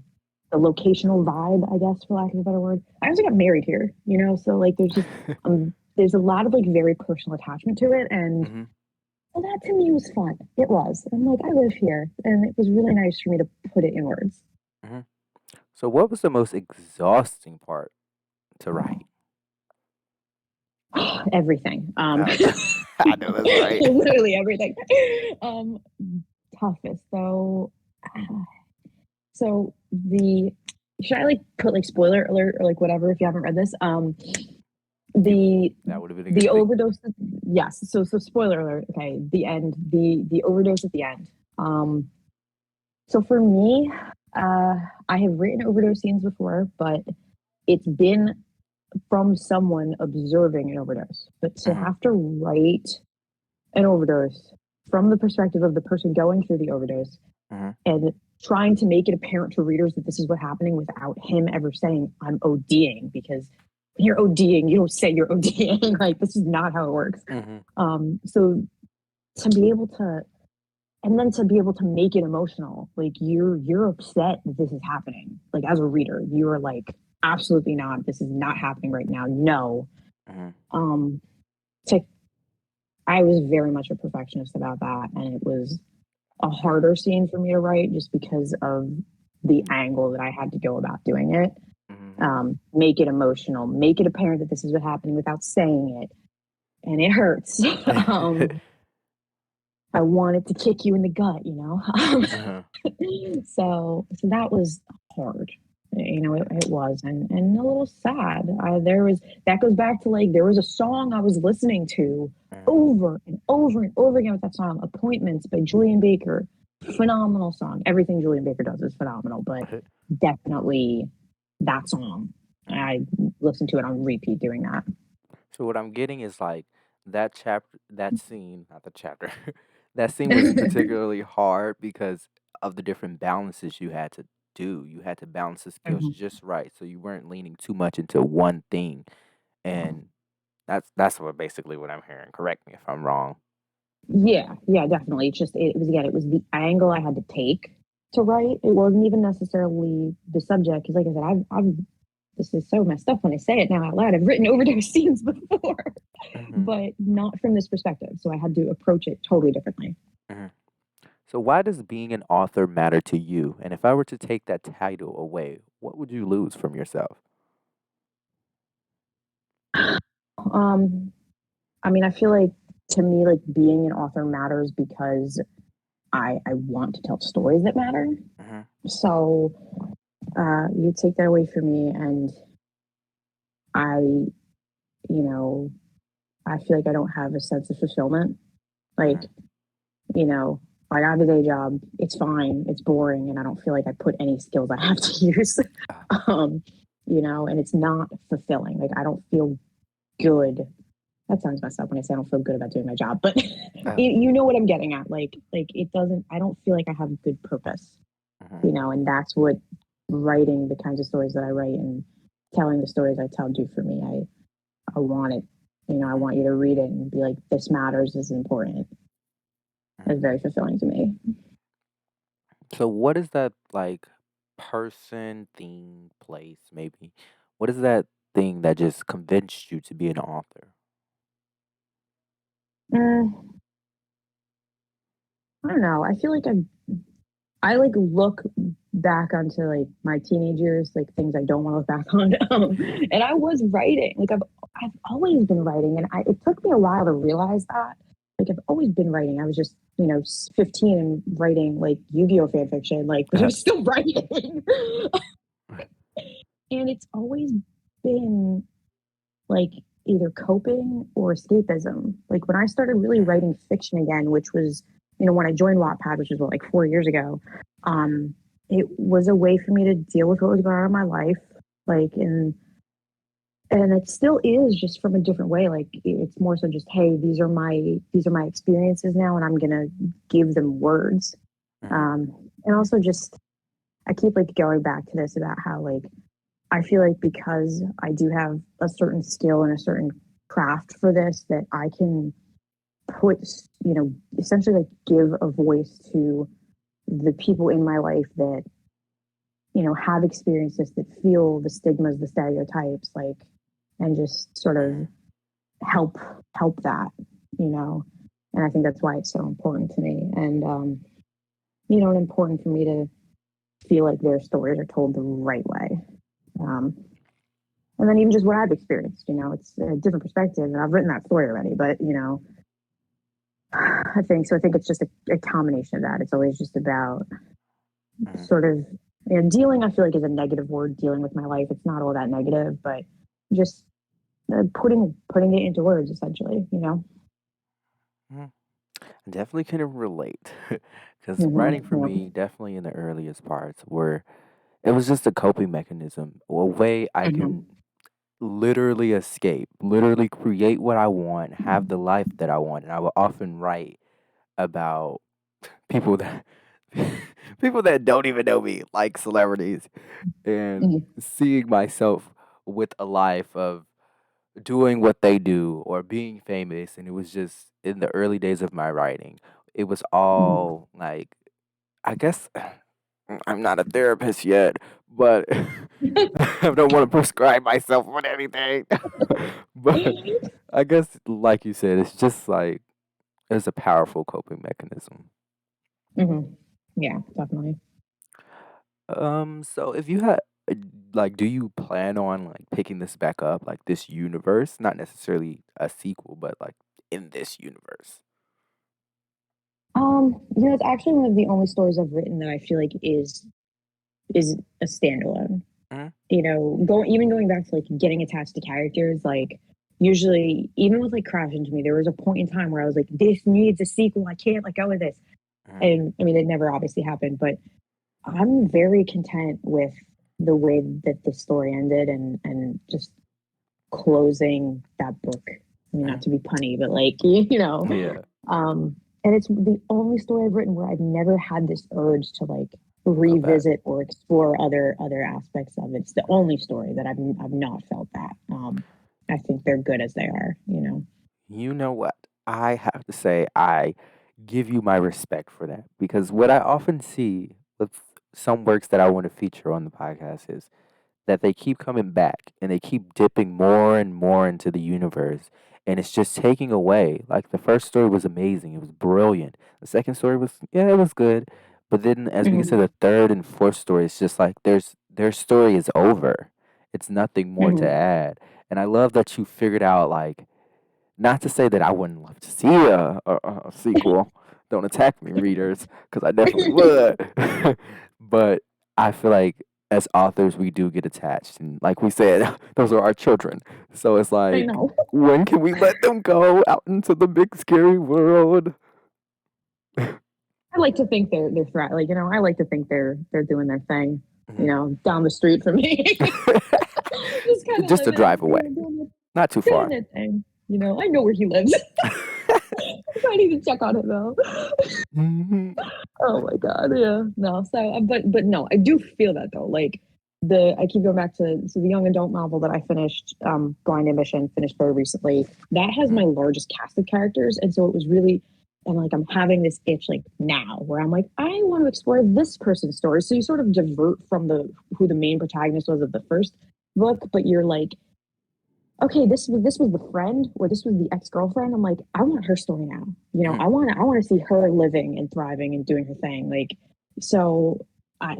the locational vibe, I guess, for lack of a better word. I also got married here, you know, so like there's a lot of like very personal attachment to it, and mhm, well, that to me was fun. It was. I'm like, I live here, and it was really nice for me to put it in words. mhm. So, what was the most exhausting part to write? Everything. Uh, I know that's right. Literally everything. Um, Toughest though. So the should I like put like spoiler alert or like whatever if you haven't read this? You The that would have been a the good thing. overdose. Yes. So spoiler alert. Okay. The end. The overdose at the end. So for me, uh, I have written overdose scenes before, but it's been from someone observing an overdose. But to Mhm, have to write an overdose from the perspective of the person going through the overdose mhm, and trying to make it apparent to readers that this is what's happening without him ever saying, I'm ODing, because when you're ODing, you don't say you're ODing. Like, this is not how it works. mhm, So to be able to, and then to be able to make it emotional, like you're upset that this is happening. Like as a reader, you are like, absolutely not. This is not happening right now. No. mhm, Um, to I was very much a perfectionist about that, and it was a mhm, harder scene for me to write just because of the angle that I had to go about doing it. mhm. Make it emotional, make it apparent that this is what's happening without saying it, and it hurts. um, I wanted to kick you in the gut, you know. Uh-huh. So that was hard. You know, it was, and a little sad. There was that goes back to like there was a song I was listening to Mhm. over and over and over again with that song, "Appointments" by Julian Baker. Phenomenal song. Everything Julian Baker does is phenomenal, but definitely that song. Mhm. I listened to it on repeat doing that. So what I'm getting is like that scene, not the chapter, that scene was particularly hard because of the different balances you had to do. You had to balance the scales Mhm. just right, so you weren't leaning too much into one thing. And that's what basically what I'm hearing. Correct me if I'm wrong. Yeah, yeah, definitely. It was again, it was the angle I had to take to write. It wasn't even necessarily the subject because, like I said, I've this is so messed up when I say it now out loud. I've written overdose scenes before, Hmm. but not from this perspective. So I had to approach it totally differently. Hmm. So why does being an author matter to you? And if I were to take that title away, what would you lose from yourself? Um, I mean, I feel like to me, like being an author matters because I want to tell stories that matter. Hmm. So you take that away from me, and I, you know, I feel like I don't have a sense of fulfillment. Like, Hmm. you know, I have a day job. It's fine. It's boring, and I don't feel like I put any skills I have to use. Uh, um, and it's not fulfilling. Like I don't feel good. That sounds messed up when I say I don't feel good about doing my job, but uh, you know what I'm getting at. Like it doesn't. I don't feel like I have a good purpose. mhm, And that's what writing the kinds of stories that I write and telling the stories I tell do for me. I want it. I mhm, want you to read it and be like, this matters. This is important. mhm. It's very fulfilling to me. So what is that like person, thing, place, maybe? What is that thing that just convinced you to be an author? Mm, I don't know. I feel like I like look back onto like my teenage years, like things I don't want to look back on. And I was writing. Like I've always been writing, and it took me a while to realize that. Like I've always been writing. I was just 15 and writing like Yu-Gi-Oh fan fiction, like but I was still writing. And it's always been like either coping or escapism. Like when I started really Mhm, writing fiction again, which was, when I joined Wattpad, which was what, like 4 years ago, it was a way for me to deal with what was going on in my life. Like, and it still is just from a different way. Like it's more so just, hey, these are my experiences now, and I'm gonna give them words. mhm, And also just I keep like going back to this about how like I feel like because I do have a certain skill and a certain craft for this, that I can put, essentially like give a voice to the people in my life that, have experiences that feel the stigmas, the stereotypes, like, and just sort of mhm, help, help that, you know. And I think that's why it's so important to me. And important for me to feel like their stories are told the right way. Um, And then even just what I've experienced, it's a different perspective. And I've written that story already, but I think so. I think it's just a combination of that. It's always just about mhm. sort of dealing. I feel like is a negative word. Dealing with my life, it's not all that negative, but just putting it into words, essentially. Mhm. I definitely can relate because writing for Mm-hmm. me, definitely in the earliest parts, where it was just a coping mechanism, a way I Mm-hmm. can literally escape, literally create what I want, have the life that I want. And I will often write about people that people that don't even know me, like celebrities, and Mm-hmm. seeing myself with a life of doing what they do or being famous. And it was just in the early days of my writing, it was all like, I guess I'm not a therapist yet, but I don't want to prescribe myself with anything. But I guess, like you said, it's just like it's a powerful coping mechanism. Mm-hmm. Yeah, definitely. So if you had like, do you plan on like picking this back up, like this universe, not necessarily a sequel, but like in this universe? It's actually one of the only stories I've written that I feel like is a standalone. Mhm, Going back to like getting attached to characters, like usually even with like Crash Into Me, there was a point in time where I was like, this needs a sequel. I can't let go of this. mhm, And I mean, it never obviously happened, but I'm very content with the way that the story ended and just closing that book. I mean, mhm. not to be punny, but like, Yeah, um, and it's the only story I've written where I've never had this urge to like go back. revisit or explore other aspects of it. It's the only story that I've not felt that. I think they're good as they are. You know what? I have to say, I give you my respect for that because what I often see with some works that I want to feature on the podcast is that they keep coming back and they keep dipping more and more into the universe, and it's just taking away. Like the first story was amazing, it was brilliant. The second story was, yeah, it was good, but then as we get to Hmm. the third and fourth story, it's just like their story is over. It's nothing more to Hmm. add. And I love that you figured out, like, not to say that I wouldn't love to see a sequel. Don't attack me, readers, because I definitely would. But I feel like as authors, we do get attached, and like we said, those are our children. So it's I like, know. when can we let them go out into the big scary world? I like to think they're like, I like to think they're doing their thing, Mhm. down the street from me. Just kind of Just a living, drive away, not too doing far. their thing. I know where he lives. I might even check on him though. Mhm. Oh my god, yeah. No, so but no, I do feel that though. Like I keep going back to the young adult novel that I finished, Blind Ambition, finished very recently. That has Mhm. my largest cast of characters, and so it was really, and like I'm having this itch like now where I'm like, I want to explore this person's story. So you sort of divert from the who the main protagonist was of the first book, but you're like, okay, this was the friend or this was the ex-girlfriend. I'm like, I want her story now. Mhm. I want to see her living and thriving and doing her thing. Like, so I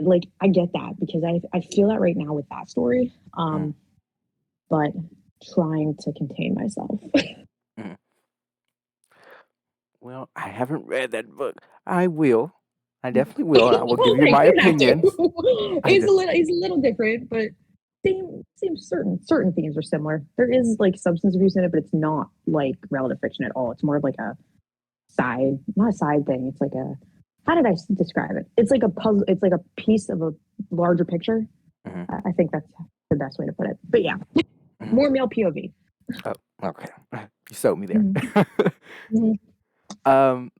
get that because I feel that right now with that story. Mhm. But trying to contain myself. Mhm. Well, I haven't read that book. I will. I definitely will. I will give Well, you like my you have to. opinions. I It's d- a little different, but seems certain themes are similar. There is like substance abuse in it, but it's not like relative fiction at all. It's more of like a side, not a side thing. It's like a, how did I describe it? It's like a puzzle. It's like a piece of a larger picture. Mhm. I think that's the best way to put it. But yeah, Mhm. more male POV. Oh, okay. You sold me there. Mhm. Mhm. um,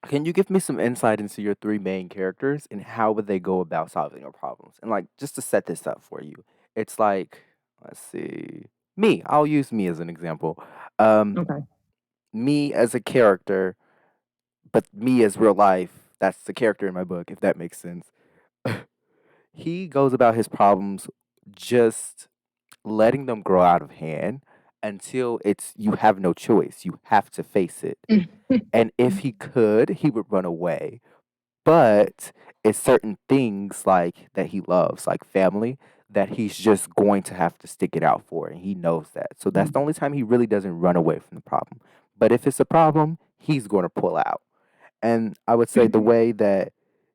can you give me some insight into your three main characters and how would they go about solving their problems? And like just to set this up for you, it's like let's see, me. I'll use me as an example. Um, Okay. me as a character, but me as real life. That's the character in my book, if that makes sense. He goes about his problems just letting them grow out of hand until it's you have no choice. You have to face it. And if he could, he would run away. But it's certain things like that he loves, like family, that he's just going to have to stick it out for, and he knows that. So that's the only time he really doesn't run away from the problem. But if it's a problem, he's going to pull out. And I would say the way that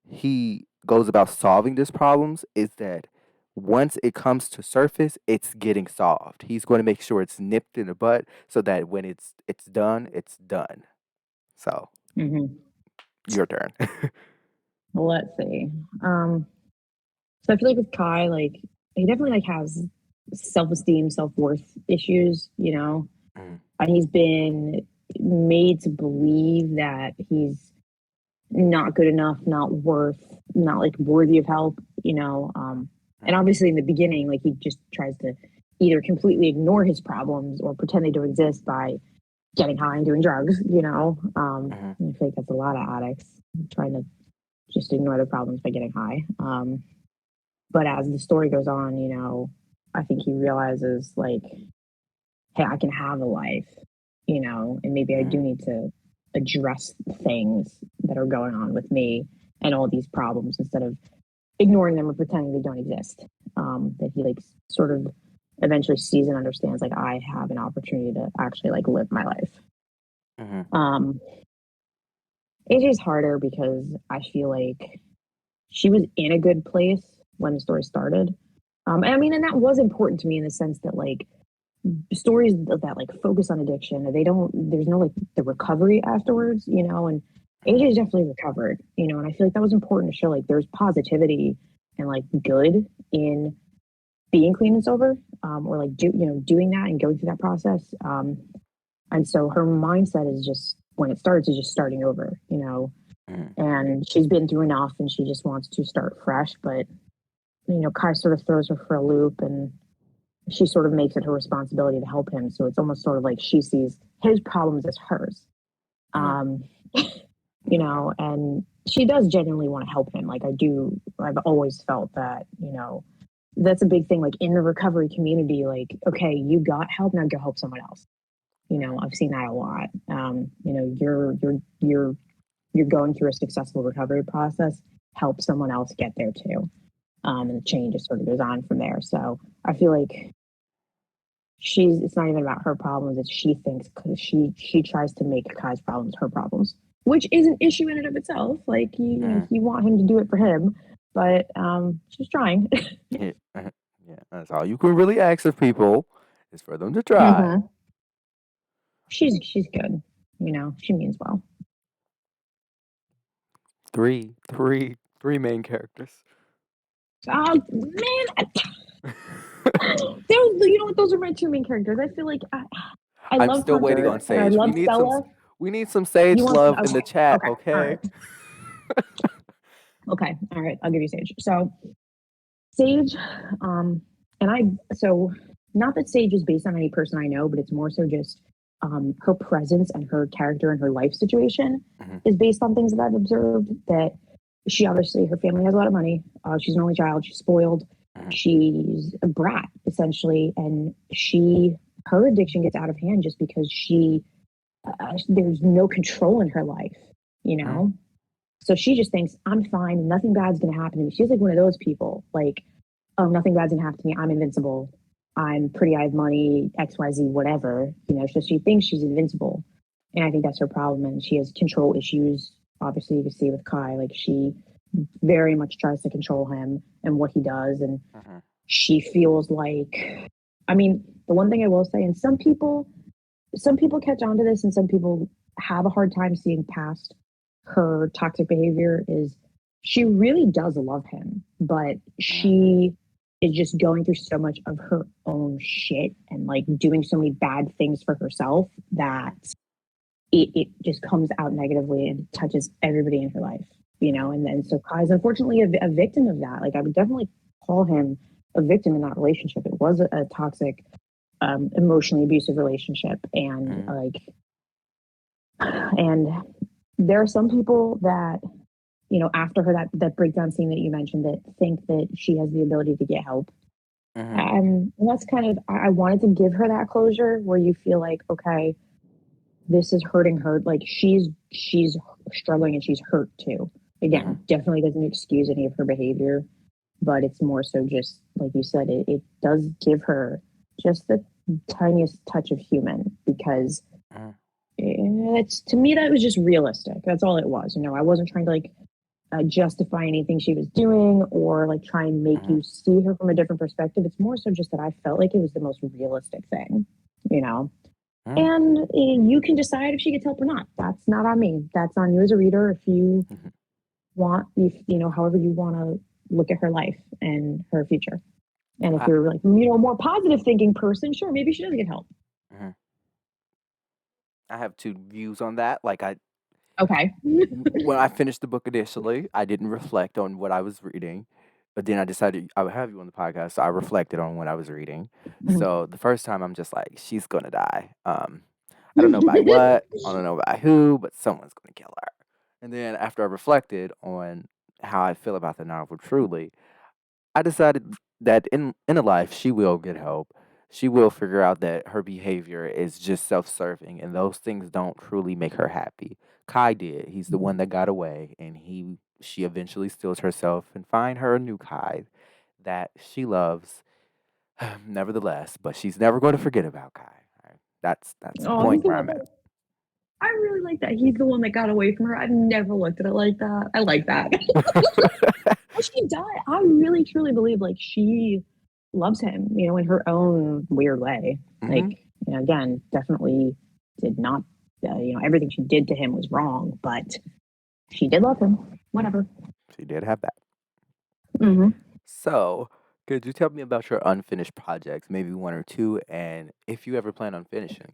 he goes about solving these problems is that once it comes to surface, it's getting solved. He's going to make sure it's nipped in the butt so that when it's done, it's done. So Mhm. your turn. Let's see. Um, so I feel like with Kai, like he definitely like has self-esteem, self-worth issues, Mhm, and he's been made to believe that he's not good enough, not like worthy of help, and mhm, obviously in the beginning, like he just tries to either completely ignore his problems or pretend they don't exist by getting high and doing drugs, mhm, I feel like that's a lot of addicts trying to just ignore their problems by getting high. But as the story goes on, I think he realizes like, hey, I can have a life, and maybe I do mhm, need to address things that are going on with me and all these problems instead of ignoring them or pretending they don't exist. That he like sort of eventually sees and understands like I have an opportunity to actually like live my life. mhm, Um, it is harder because I feel like she was in a good place when the story started. And I mean, and that was important to me in the sense that like stories that like focus on addiction, there's no like the recovery afterwards, and mhm, AJ's definitely recovered, and I feel like that was important to show like there's positivity and like good in being clean and sober, or like doing that and going through that process. And so her mindset is just when it starts is just starting over, mhm, and she's been through enough and she just wants to start fresh. But Kai sort of throws her for a loop, and she sort of makes it her responsibility to help him. So it's almost sort of like she sees his problems as hers. mhm. Um, and she does genuinely want to help him. Like I do, I've always felt that, that's a big thing. Like in the recovery community, like, okay, you got help, now go help someone else. Mhm, I've seen that a lot. You're going through a successful recovery process, help someone else get there too. And the change just sort of goes on from there. So I feel like it's not even about her problems. It's she thinks because she tries to make Kai's problems her problems, which is an issue in and of itself. Like mhm. you want him to do it for him, but she's trying. Yeah, yeah, that's all you can really ask of people is for them to try. Hmm. She's good. She means well. Three main characters. Oh man, you know what? Those are my two main characters. I feel like I I'm love still waiting Hunter on and I Sage. love Stella. We need some Sage You want love in okay, the chat, okay, all okay? right, okay, all right. I'll give you Sage. So Sage, and so not that Sage is based on any person I know, but it's more so just her presence and her character and her life situation Mhm, is based on things that I've observed. That she obviously her family has a lot of money. She's an only child. She's spoiled. mhm, She's a brat essentially, and her addiction gets out of hand just because there's no control in her life. You mhm, know, so she just thinks I'm fine. Nothing bad's gonna happen to me. She's like one of those people. Like, oh, nothing bad's gonna happen to me. I'm invincible. I'm pretty. I have money. X, Y, Z, whatever. You know, so she thinks she's invincible, and I think that's her problem. And she has control issues. Obviously, you can see with Kai, like she very much tries to control him and what he does, and mhm, she feels like. I mean, the one thing I will say, and some people catch on to this, and some people have a hard time seeing past her toxic behavior is she really does love him, but mhm, she is just going through so much of her own shit and like doing so many bad things for herself that it just comes out negatively and touches everybody in her life, you know? mhm, And then so Kai's unfortunately a victim of that. Like I would definitely call him a victim in that relationship. It was a toxic, emotionally abusive relationship. mhm, And there are some people that after that breakdown scene that you mentioned that think that she has the ability to get help. mhm, And that's kind of I wanted to give her that closure where you feel like, okay, this is hurting her. Like she's struggling and she's hurt too. mhm, Again, definitely doesn't excuse any of her behavior, but it's more so just like you said, it does give her just the tiniest touch of human because mhm, it's to me that was just realistic. That's all it was. I wasn't trying to like justify anything she was doing or like try and make mhm, you see her from a different perspective. It's more so just that I felt like it was the most realistic thing, you know. mhm, And you can decide if she gets help or not. That's not on me. That's on you as a reader. If you mhm. want, if, however you want to look at her life and her future. And if I, you're like, a more positive thinking person, sure, maybe she does get help. mhm. I have two views on that. Like Okay. when I finished the book initially, I didn't reflect on what I was reading, but then I decided I would have you on the podcast, so I reflected on what I was reading. So the first time I'm just like, she's gonna die. I don't know by what, I don't know by who, but someone's gonna kill her. And then after I reflected on how I feel about the novel truly, I decided that in a life she will get help. She will figure out that her behavior is just self-serving and those things don't truly make her happy. Kai did. He's the one that got away and she eventually steals herself and find her a new Kai that she loves nevertheless, but she's never going to forget about Kai. Right? That's the Oh, he's point the where one I'm that I really like that. He's the one that got away from her. I've never looked at it like that. I like that. at. Well, she died. I really truly believe like she loves him, in her own weird way. Like, Mhm. again, definitely did not, everything she did to him was wrong, but she did love him. Whatever. She did have that. Hmm. So, could you tell me about your unfinished projects, maybe one or two, and if you ever plan on finishing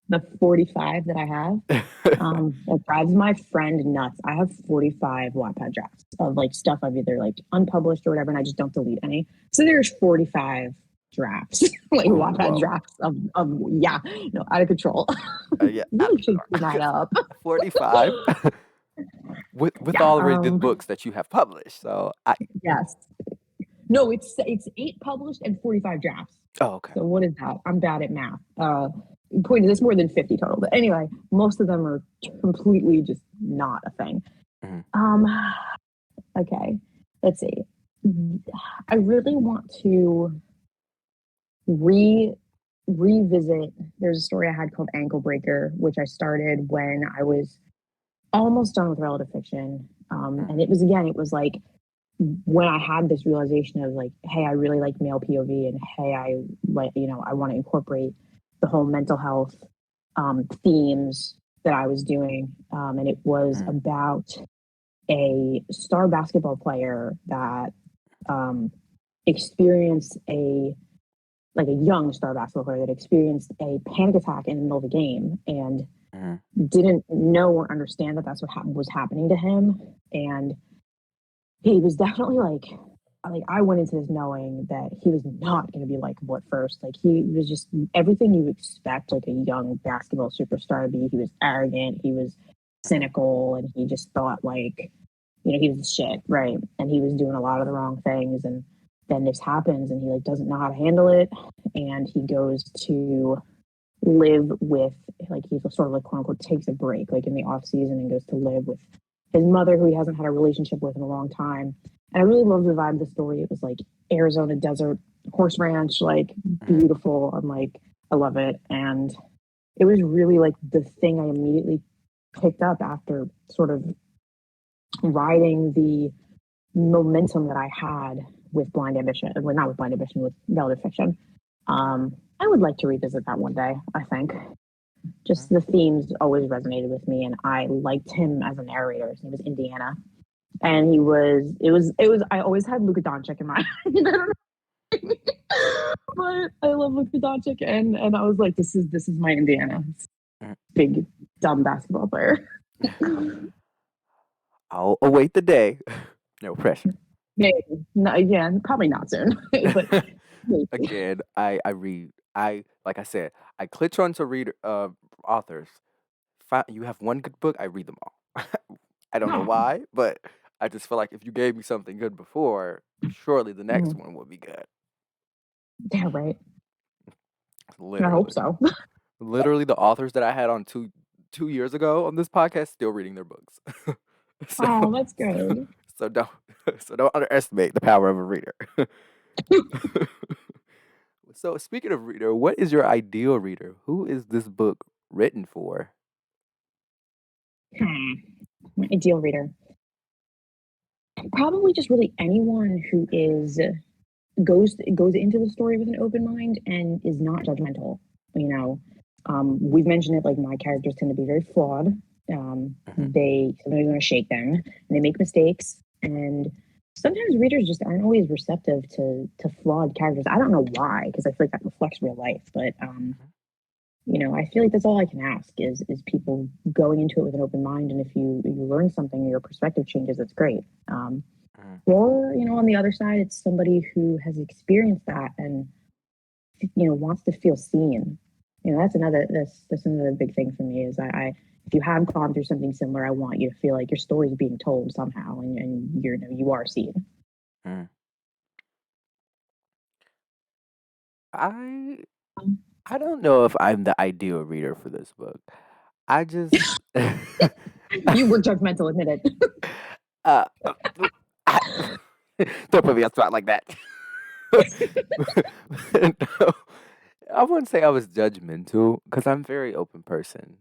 The 45 that I have, them? that drives my friend nuts. I have 45 Wattpad drafts of like stuff I've either like unpublished or whatever, and I just don't delete any. So there's 45 drafts, like Oh, Wattpad whoa. drafts of yeah, no, out of control. Yeah, out of Really should clean that control. up. 45 with Yeah. already the books that you have published. So, Yes. No, it's 8 published and 45 drafts. oh, okay. So what is that? I'm bad at math. Point is, it's more than 50 total. But anyway, most of them are completely just not a thing. Mhm, Um, okay, let's see. I really want to re revisit. There's a story I had called Ankle Breaker, which I started when I was almost done with relative fiction. mhm, And it was like when I had this realization of like, hey, I really like male POV, and hey, I like, I want to incorporate the whole mental health themes that I was doing. And it was mhm, about a star basketball player that um, experienced a like a young star basketball player that experienced a panic attack in the middle of the game and Mhm. didn't know or understand that that's what was happening to him. And he was definitely like I went into this knowing that he was not going to be likable at first. Like he was just everything you expect like a young basketball superstar to be. He was arrogant, he was Mhm. cynical, and he just thought like, you know, he was the shit, right? And he was doing a lot of the wrong things. And then this happens, and he like doesn't know how to handle it, and he goes to live with like he's sort of like quote unquote takes a break like in the off season and goes to live with his mother who he hasn't had a relationship with in a long time. And I really love the vibe of the story. It was like Arizona desert horse ranch, like Mhm. beautiful. I'm like, I love it. And it was really like the thing I immediately picked up after sort of riding the momentum that I had with Blind Ambition, well, not with Blind Ambition, with Relative Fiction. I would like to revisit that one day, I think. Just Mhm. the themes always resonated with me, and I liked him as a narrator. His name was Indiana, and I always had Luka Doncic in my mind. I don't know, but I love Luka Doncic, and I was like, this is my Indiana, Mhm. big dumb basketball player. I'll await the day. No pressure. Maybe, no, yeah, probably not soon, but maybe. Again, I read. I like I said, I click on to read authors. You have one good book, I read them all. I don't know Oh, why, but I just feel like if you gave me something good before, surely the next mm, one would be good. yeah, right. I hope Literally. so. Literally the authors that I had on 2 years ago on this podcast still reading their books. so Oh, that's so good. so don't so don't underestimate the power of a reader. So speaking of reader, what is your ideal reader? Who is this book written for? Hmm. My ideal reader. Probably just really anyone who is goes into the story with an open mind and is not judgmental. You know, we've mentioned it. Like my characters tend to be very flawed. Mhm. They sometimes want to shake them, and they make mistakes. And sometimes readers just aren't always receptive to flawed characters. I don't know why, because I feel like that reflects real life. But Mhm. you know, I feel like that's all I can ask is people going into it with an open mind. And if you learn something, your perspective changes. That's great. Mhm. Or you know, on the other side, it's somebody who has experienced that and wants to feel seen. You know, that's another big thing for me is I if you have gone through something similar, I want you to feel like your story is being told somehow, and you are seen. Mhm. I Um, I don't know if I'm the ideal reader for this book. I just you were judgmental, admit it. uh, uh, I, don't put me on spot like that. No, I wouldn't say I was judgmental because I'm a very open person.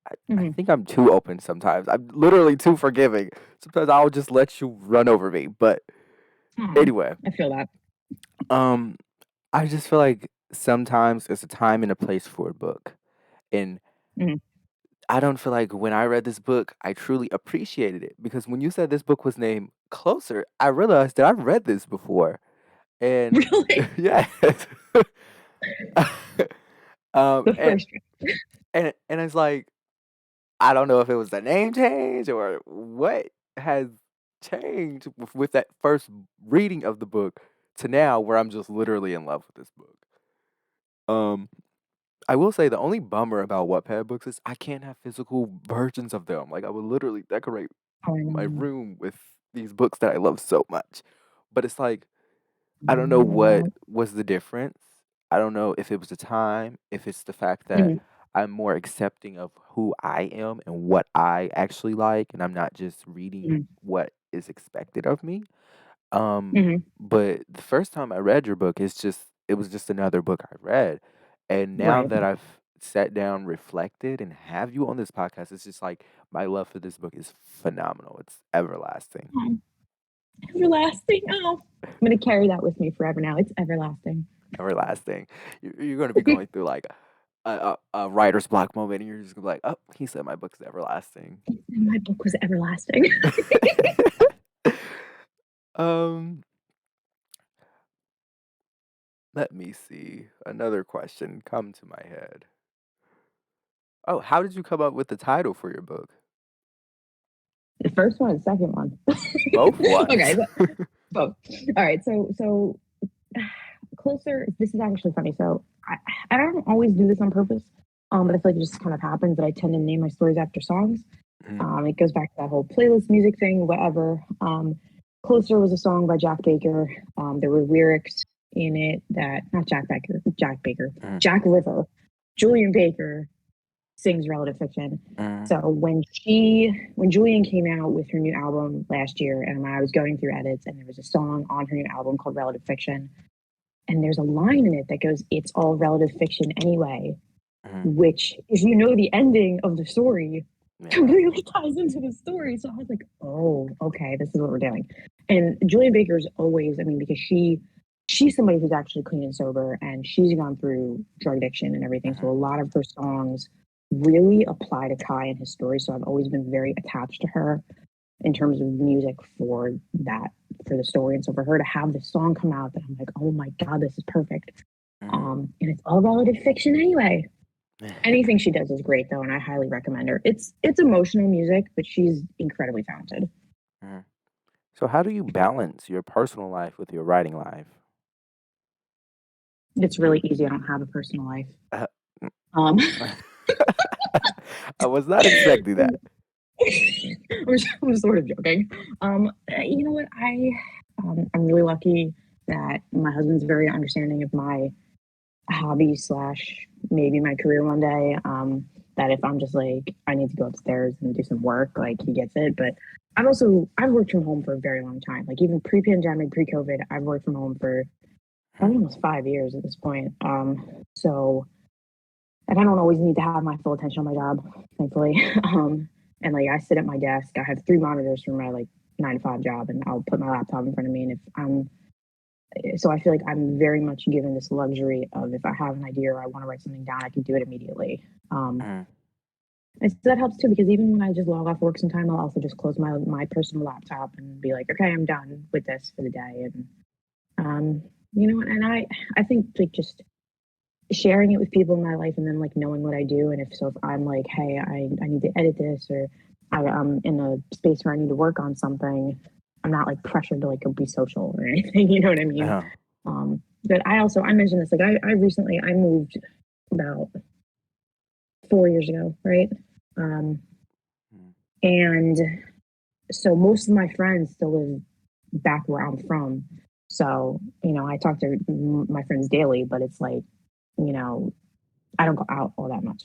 I Mhm. think I'm too open sometimes. I'm literally too forgiving. Sometimes I'll just let you run over me. But Aw, anyway, I feel that. um, I just feel like sometimes it's a time and a place for a book. And Mhm. I don't feel like when I read this book, I truly appreciated it because when you said this book was named Closer, I realized that I've read this before. And Really, yes. the And first. and it's like I don't know if it was the name change or what has changed with that first reading of the book to now where I'm just literally in love with this book. Um, I will say the only bummer about Wattpad books is I can't have physical versions of them. Like I would literally decorate Oh, I my know. room with these books that I love so much. But it's like I don't know what Yeah. was the difference. I don't know if it was the time, if it's the fact that Mhm. I'm more accepting of who I am and what I actually like, and I'm not just reading Mhm. what is expected of me. Um, Mhm. but the first time I read your book, it was just another book I read. And now Right. that I've sat down, reflected, and have you on this podcast, it's just like my love for this book is phenomenal. It's everlasting. Oh, everlasting. Oh, I'm gonna carry that with me forever now. It's everlasting. Everlasting. You're going to be going through like a writer's block moment, and you're just gonna be like, "Oh, he said my book's everlasting." My book was everlasting. Um, let me see. Another question come to my head. Oh, how did you come up with the title for your book? The first one and second one. Both Okay, ones. both. All right, so closer. This is actually funny. So I don't always do this on purpose, but I feel like it just kind of happens that I tend to name my stories after songs. Mhm, It goes back to that whole playlist music thing, whatever. Closer was a song by Jack Baker. There were lyrics in it that not Jack Baker, mhm, Jack River, Julian Baker sings relative fiction. mhm, So when Julian came out with her new album last year, and I was going through edits, and there was a song on her new album called Relative Fiction, and there's a line in it that goes, "It's all relative fiction anyway," mhm. which, if you know the ending of the story, Yeah. completely ties into the story. So I was like, oh, okay, this is what we're doing. And Julia Baker's always, I mean, because she's somebody who's actually clean and sober, and she's gone through drug addiction and everything. So Mhm, a lot of her songs really apply to Kai and his story. So I've always been very attached to her in terms of music for that, for the story. And so for her to have this song come out, that I'm like, oh my God, this is perfect. mhm. And it's all relative fiction anyway. Anything she does is great though, and I highly recommend her. It's emotional music, but she's incredibly talented. Mhm. So how do you balance your personal life with your writing life? It's really easy. I don't have a personal life. Uh, Um, I was not expecting that. I'm sort of joking. You know what? I'm really lucky that my husband's very understanding of my hobby slash maybe my career one day. That if I'm just like I need to go upstairs and do some work, like he gets it. But I've worked from home for a very long time. Like even pre-pandemic, pre-COVID, I've worked from home for Mhm, probably almost 5 years at this point. So and I don't always need to have my full attention on my job, thankfully. And like I sit at my desk, I have three monitors for my like 9 to 5 job, and I'll put my laptop in front of me. And if I'm so I feel like I'm very much given this luxury of if I have an idea or I want to write something down, I can do it immediately. mhm, And so that helps too because even when I just log off work sometime, I'll also just close my personal laptop and be like, okay, I'm done with this for the day. And you know, and I think like just sharing it with people in my life and then like knowing what I do, and if I'm like, hey, I need to edit this, or I'm in a space where I need to work on something, I'm not like pressured to like go be social or anything. You know what I mean? uh-huh, But I mentioned this like I recently I moved about 4 years ago, right? Um, mhm, and so most of my friends still live back where I'm from. So you know, I talk to my friends daily, but it's like you know I don't go out all that much.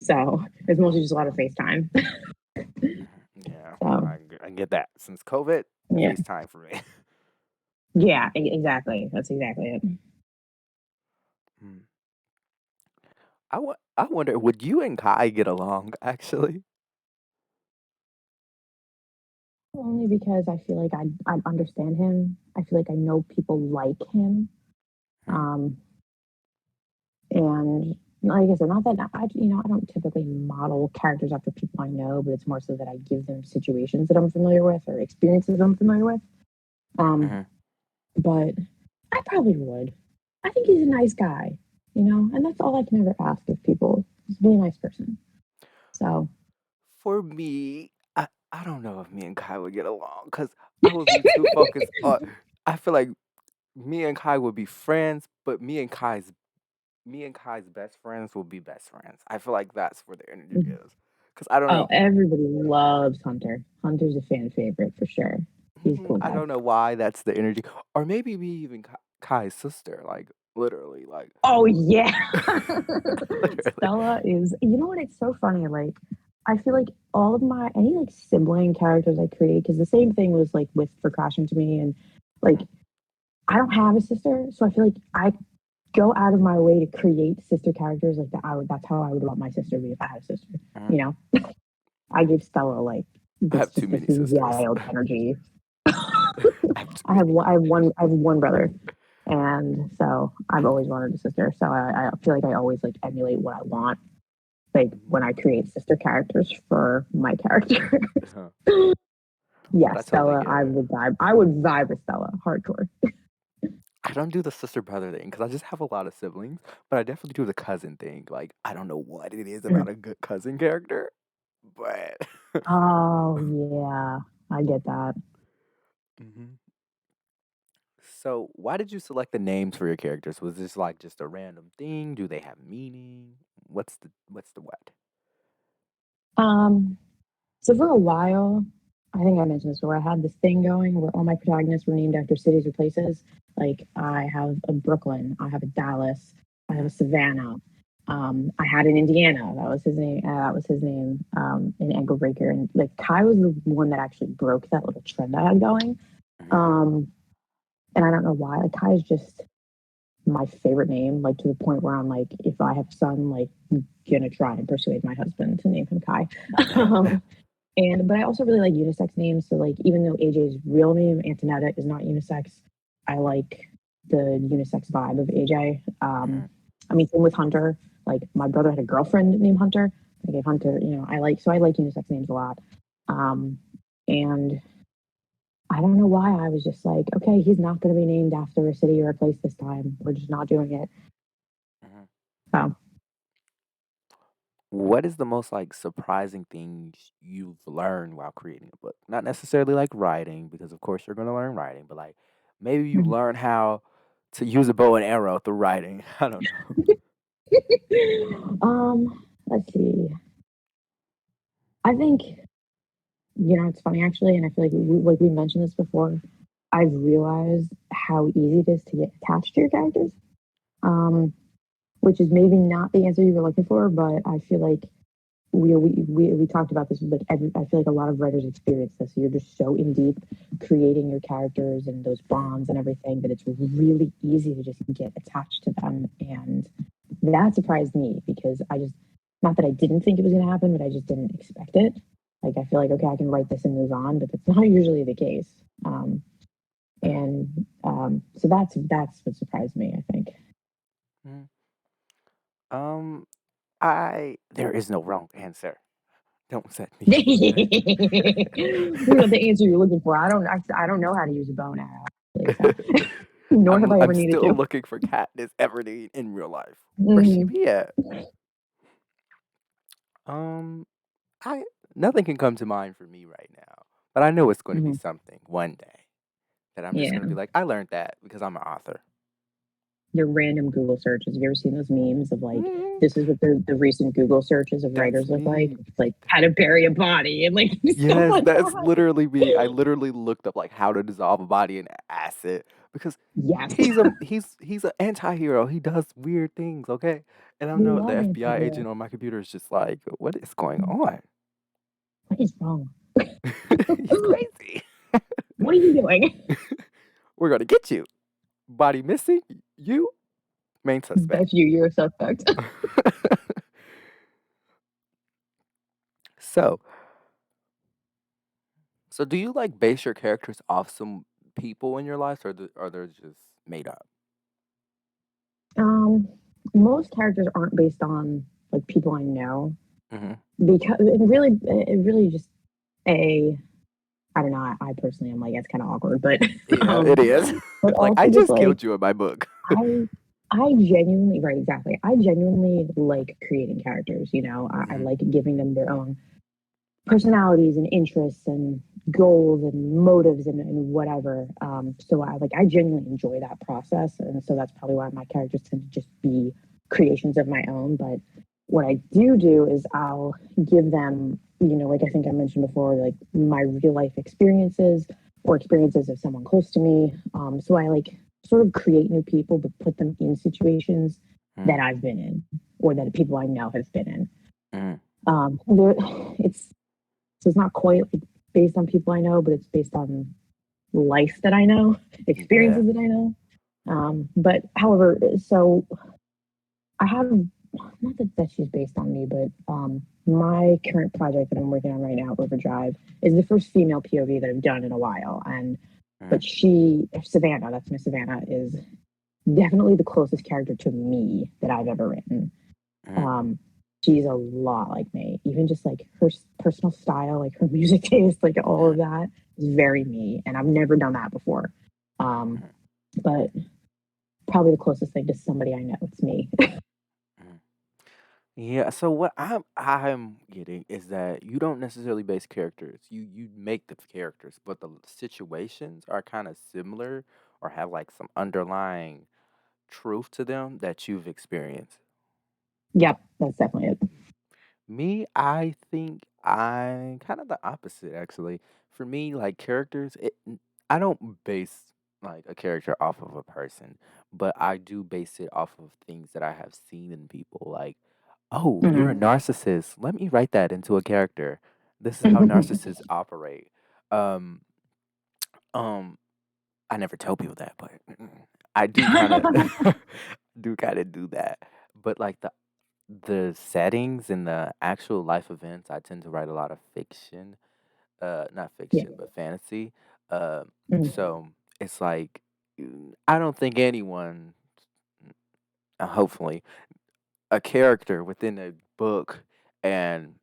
So it's mostly just a lot of FaceTime. mhm. Yeah, So I get that. Since COVID, yeah, FaceTime for me. yeah, exactly. That's exactly it. Mm. I wonder, would you and Kai get along actually? Only because I feel like I understand him. I feel like I know people like him. Mhm, Um, and like I said, not that I don't typically model characters after people I know, but it's more so that I give them situations that I'm familiar with or experiences I'm familiar with. Um, mhm. but I probably would. I think he's a nice guy, and that's all I can ever ask of people. Just be a nice person. So For me, I don't know if me and Kai would get along because I would be too focused on. I feel like me and Kai would be friends, but me and Kai's best friends will be best friends. I feel like that's where the energy is. Cause I don't oh, know, everybody loves Hunter. Hunter's a fan favorite for sure. He's a cool I guy. don't know why that's the energy, or maybe me even Kai's sister, like literally, like Oh yeah. literally. Stella is you know what, it's so funny, like I feel like all of my any like sibling characters I create, because the same thing was like with for crashing to me, and like Mhm, I don't have a sister, so I feel like I go out of my way to create sister characters like that. That's how I would want my sister to be if I had a sister. mhm. You know, I give Stella like I have too this many sisters. wild energy. I have too many. I have one brother, and so I've always wanted a sister. So I feel like I always like emulate what I want, like when I create sister characters for my character. Uh-huh. But I Yes, totally Stella, get I it. would vibe. I would vibe with Stella, hardcore. I don't do the sister brother thing because I just have a lot of siblings, but I definitely do the cousin thing. Like, I don't know what it is about Mm. a good cousin character, but Oh yeah, I get that. Mhm. So, why did you select the names for your characters? Was this like just a random thing? Do they have meaning? What's the what? Um, so for a while, I think I mentioned this before. I had this thing going where all my protagonists were named after cities or places. Like I have a Brooklyn, I have a Dallas, I have a Mhm, Savannah. I had an Indiana. That was his name. That was his name in Ankle Breaker. And like Kai was the one that actually broke that little trend I had going. mhm, Um, and I don't know why. Like Kai is just my favorite name. Like to the point where I'm like, if I have a son, like I'm gonna try and persuade my husband to name him Kai. um, and but I also really like unisex names. So like even though AJ's real name Antonetta is not unisex, I like the unisex vibe of AJ. mhm, I mean, same with Hunter. Like my brother had a girlfriend named Hunter. I gave Hunter, I like unisex names a lot. Um, and I don't know why I was just like, okay, he's not going to be named after a city or a place this time. We're just not doing it. mhm. So What is the most like surprising things you've learned while creating a book? Not necessarily like writing, because of course you're going to learn writing, but like maybe you learn how to use a bow and arrow through writing. I don't know. let's see. I think it's funny actually, and I feel like we mentioned this before. I've realized how easy it is to get attached to your characters, um, which is maybe not the answer you were looking for, but I feel like we talked about this. Like I feel like a lot of writers experience this. You're just so in deep creating your characters and those Mhm, bonds and everything that it's really easy to just get attached to them, and that surprised me because I just not that I didn't think it was going to happen, but I just didn't expect it. Like I feel like okay, I can write this and move on, but that's not usually the case. mhm, And so that's what surprised me. I think. mhm. Um, I there is no wrong answer. Don't set me up for that. You know the answer you're looking for. I don't know how to use a bow and arrow, actually, so nor have I I'm ever needed still to. looking for Katniss Everdeen in real life. Where's she Mhm, be at? Um, I nothing can come to mind for me right now, but I know it's going to be mhm. something one day that I'm just Yeah, going to be like, I learned that because I'm an author. your random Google searches. Have you ever seen those memes of like Mm, this is what the recent Google searches of that's writers look like? me. It's like how to bury a body and like stuff Yes, like that's that. literally me. I literally looked up like how to dissolve a body in acid because Yes, he's an anti-hero. He does weird things, okay? And I we know the love FBI anti-hero. agent on my computer is just like, what is going on? What is wrong? He's crazy. What are you doing? We're gonna get you. Body missing, you main suspect. That's you. You're a suspect. So, so do you like base your characters off some people in your life, or are they just made up? Um, most characters aren't based on like people I know Hmm. because it really just a I don't know. I personally am like it's kind of awkward, but Yeah, um, it is. but Like I also just just like killed you in my book. I I genuinely right exactly. I genuinely like creating characters. I Hmm. like giving them their own personalities and interests and goals and motives and whatever. So I genuinely enjoy that process, and so that's probably why my characters tend to just be creations of my own. But what I do is I'll give them, like I think I mentioned before, like my real life experiences or experiences of someone close to me. So I like sort of create new people, but put them in situations that I've been in or that people I know have been in. Hmm. It's so it's not quite like based on people I know, but it's based on life that I know, Yeah. experiences that I know. But however, so I have not that she's based on me, but my current project that I'm working on right now, Overdrive, is the first female POV that I've done in a while. And Hmm. but Savannah, that's Miss Savannah, is definitely the closest character to me that I've ever written. Hmm. Um, she's a lot like me, even just like her personal style, like her music taste, like all Hmm. of that. is very me, and I've never done that before. Um, Mhm, but probably the closest thing to somebody I know. It's me. mhm. Yeah, so what I'm getting is that you don't necessarily base characters. You make the characters, but the situations are kind of similar or have like some underlying truth to them that you've experienced. Yep, that's definitely it. Me, I think I'm kind of the opposite actually. For me, like characters, I don't base like a character off of a person, but I do base it off of things that I have seen in people. Like, oh, you're a Mhm. narcissist. Let me write that into a character. This is how narcissists operate. Um, um, I never tell people that, but I do kind of do kind of do that. But like the settings and the actual life events, I tend to write a lot of fiction, not Yeah. fiction, but fantasy. Um, Mhm. so it's like I don't think anyone, hopefully, a character within a book, and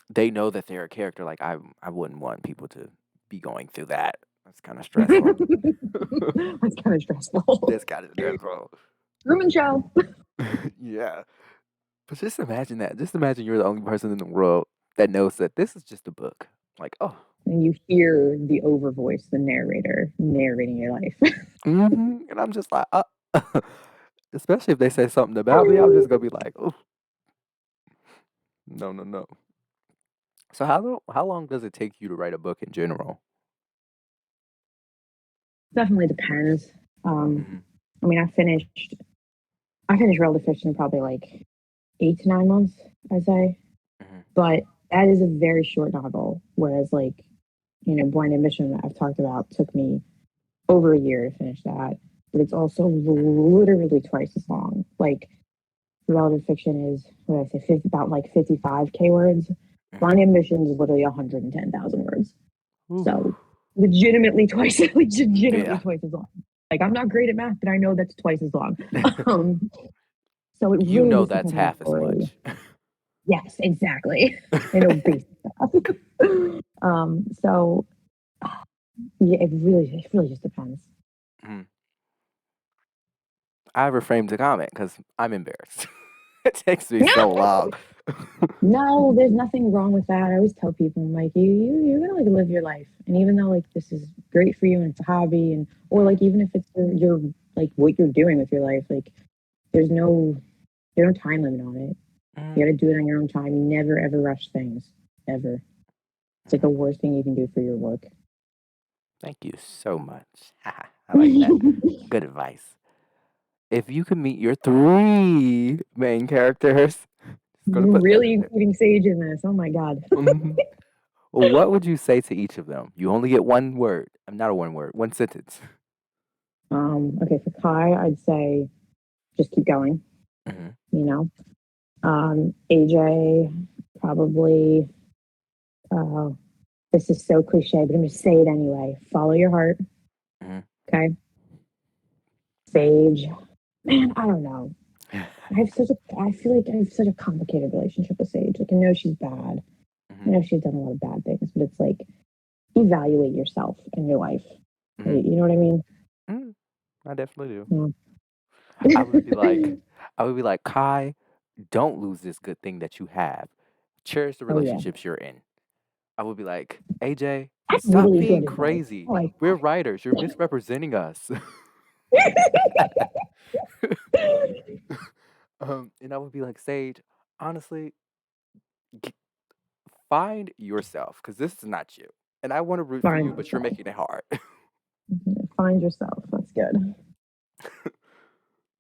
they know that they're a character. Like I wouldn't want people to be going through that. That's kind of stressful. That's kind of stressful. That's kind of stressful. Truman Show. Yeah. But just imagine that. Just imagine you're the only person in the world that knows that this is just a book. Like, oh, And you hear the over voice, the narrator narrating your life. and I'm just like, especially if they say something about me, I'm just gonna be like, oh, no, no, no. So how long does it take you to write a book in general? Definitely depends. Um, Hmm. I mean, I finished Reality Fiction in probably like 8 to 9 months, I'd say. Hmm. But that is a very short novel. Whereas like, Blind Ambition that I've talked about took me over a year to finish that. But it's also literally twice as long. Like Relative Fiction is what did I say, 50, about like 55K words. Hmm. Blind Ambition is literally 110,000 words. Ooh, So legitimately yeah. twice as long. Like I'm not great at math, but I know that's twice as long. Um, so it You really know just that's depends on the half as story. much. Yes, exactly. I know basic stuff. So yeah, it really just depends. Mhm. I reframed the comment because I'm embarrassed. It takes me so long. No, there's nothing wrong with that. I always tell people, I'm like, you gotta like live your life, and even though like this is great for you and it's a hobby, and or Mhm, like even if it's your like what you're doing with your life, like there's no there's no time limit on it. You mhm, got to do it on your own time. Never ever rush things ever. It's like mhm. the worst thing you can do for your work. Thank you so much. I like that. Good advice. If you could meet your three main characters, just gonna You're put that really in there. including Sage in this. Oh my god. Mhm. What would you say to each of them? You only get one word. Not a one word, one sentence. Okay, for Kai, I'd say just keep going. Mhm, You know, AJ probably. Uh, this is so cliche, but I'm gonna say it anyway. Follow your heart. mhm. Okay, Sage. Man, I don't know. I feel like I have such a complicated relationship with Sage. Like I know she's bad. I Mhm, know she's done a lot of bad things, but it's like evaluate yourself and your life. mhm, You know what I mean? mm. I definitely do. Yeah. I would be like, I would be like, Kai, don't lose this good thing that you have. Cherish the Oh yeah. relationships you're in. I would be like, AJ, That's stop really being good advice. crazy. I like We're writers. You're misrepresenting us. that. And I would be like, Sage, honestly, g- find yourself because this is not you. And I want to root for Find you, but you're yourself. making it hard. Find yourself. That's good.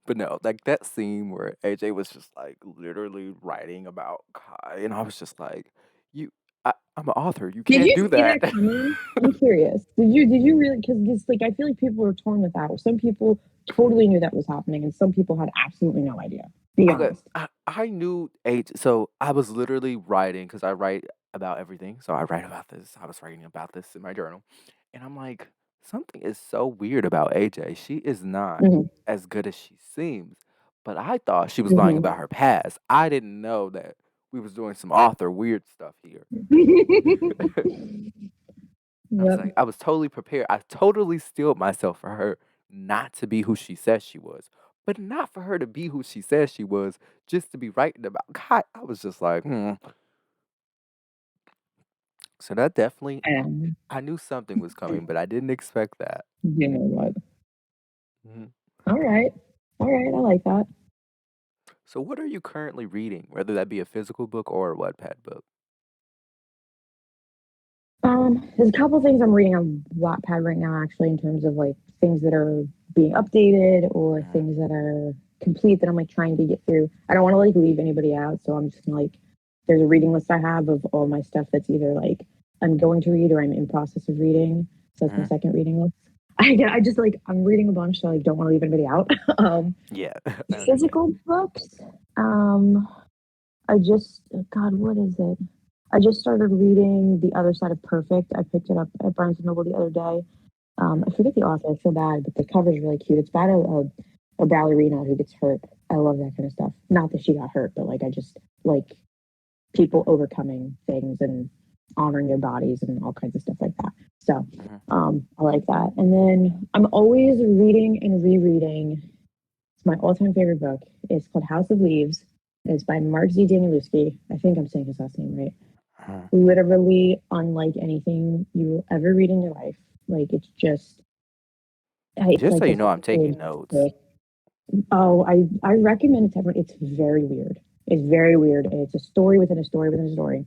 But no, like that scene where AJ was just like literally writing about Kai, and I was just like, I'm an author. You Did can't you do see that. that coming? I'm curious. Did you really? Because like I feel like people were torn with that. Some people totally knew that was happening, and some people had absolutely no idea. Be Okay, honest. I knew age. So I was literally writing because I write about everything. So I write about this. I was writing about this in my journal, and I'm like, something is so weird about AJ. She is not Hmm. as good as she seems. But I thought she was lying Hmm. about her past. I didn't know that we was doing some author weird stuff here. Yep. I was totally prepared. I totally steeled myself for her not to be who she says she was, but not for her to be who she says she was, just to be writing about God. I was just like, hmm. So that definitely, And I knew something was coming, but I didn't expect that. you know what? Mhm. All right. All right. I like that. So what are you currently reading, whether that be a physical book or a Wattpad book? There's a couple things I'm reading on Wattpad right now, actually, in terms of like things that are being updated or Mhm, things that are complete that I'm like trying to get through. I don't want to like leave anybody out, so I'm just gonna like there's a reading list I have of all my stuff that's either like I'm going to read or I'm in process of reading. So that's my mhm. second reading list. I just like I'm reading a bunch, so I like, don't want to leave anybody out. Yeah, I understand. Physical books. Um, I just, God, what is it? I just started reading The Other Side of Perfect. I picked it up at Barnes and Noble the other day. Mhm, I forget the author. I feel bad, but the cover is really cute. It's about a ballerina who gets hurt. I love that kind of stuff. Not that she got hurt, but like I just like people overcoming things and honoring their bodies and all kinds of stuff like that. So mhm. I like that. And then I'm always reading and rereading. It's my all-time favorite book. It's called House of Leaves. It's by Mark Z. Danielewski. I think I'm saying his last name right. Mhm. Literally unlike anything you will ever read in your life. Like it's just, it's Just like so you this know, I'm taking old notes. book. Oh, I recommend it to everyone. It's very weird. It's very weird. It's a story within a story within a story.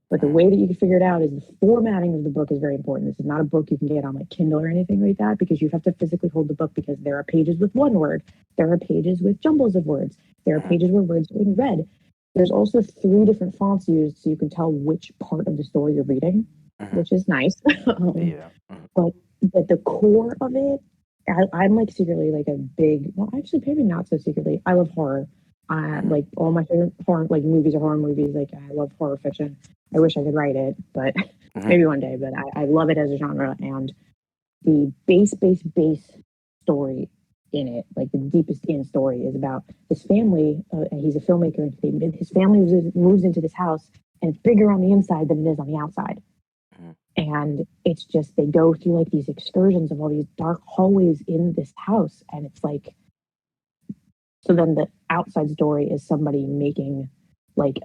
But the Mhm, way that you can figure it out is the formatting of the book is very important. This is not a book you can get on like Kindle or anything like that because you have to physically hold the book because there are pages with one word. There are pages with jumbles of words. There are mhm, pages where words are in red. There's also three different fonts used so you can tell which part of the story you're reading, mhm. which is nice. um, Yeah. Mhm, but but the core of it, I'm like secretly like a big, well, actually maybe not so secretly. I love horror. mhm, Like all my favorite horror like movies are horror movies. Like I love horror fiction. I wish I could write it, but mhm, maybe one day. But I love it as a genre, and the base story in it, like the deepest in story, is about his family. And he's a filmmaker, and his family moves into this house, and it's bigger on the inside than it is on the outside. mhm, And it's just they go through like these excursions of all these dark hallways in this house, and it's like so. Then the outside story is somebody making like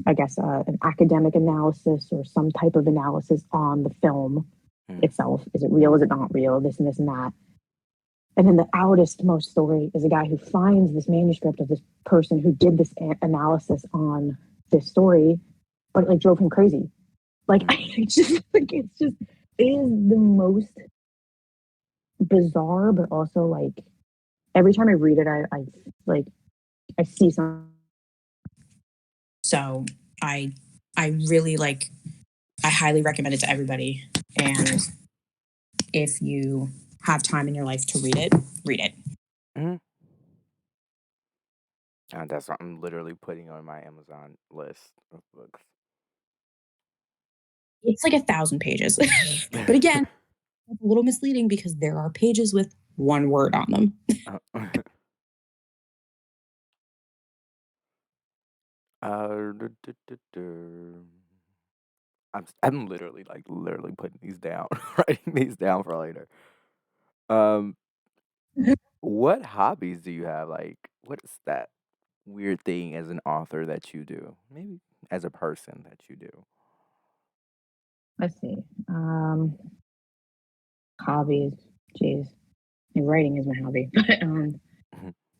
I guess an academic analysis or some type of analysis on the film mhm, itself. Is it real? Is it not real? This and this and that. And then the outest most story is a guy who finds this manuscript of this person who did this analysis on this story, but it like drove him crazy. Like mhm. it's just like it's just it is the most bizarre, but also like every time I read it, I like I see something. So I I really like I highly recommend it to everybody. And if you have time in your life to read it, read it. Mhm. That's what I'm literally putting on my Amazon list of books. It's like 1,000 pages. But again, it's a little misleading because there are pages with one word on them. Uh, du- du- du. I'm literally like literally putting these down, writing these down for later. Um, what hobbies do you have? Like, what is that weird thing as an author that you do? Maybe as a person that you do. Let's see. Hobbies. Jeez. And writing is my hobby. But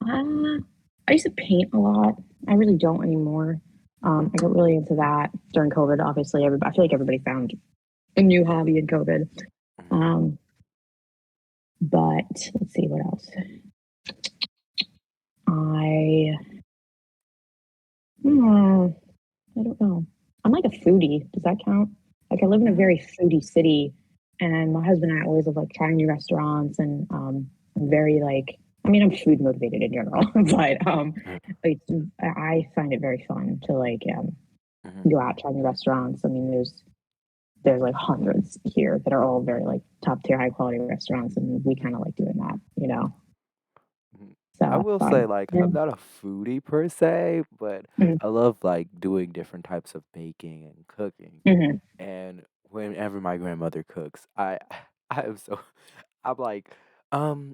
Mhm, I used to paint a lot. I really don't anymore. mhm, I got really into that during COVID. Obviously, everybody, I feel like everybody found a new hobby in COVID. mhm, Um, but let's see what else. I hmm, I don't know. I'm like a foodie. Does that count? Like I live in a mhm, very foodie city, and my husband and I always love like trying new restaurants, and I'm very like. I mean, I'm food motivated in general, but mhm, it's, I find it very fun to like mhm, go out try new restaurants. I mean, there's like hundreds here that are all very like top tier high quality restaurants, and we kind of like doing that, you know. mhm. So I that's will say, fun. like, Yeah. I'm not a foodie per se, but Mhm. I love like doing different types of baking and cooking. Mhm. And whenever my grandmother cooks, I am so I'm like,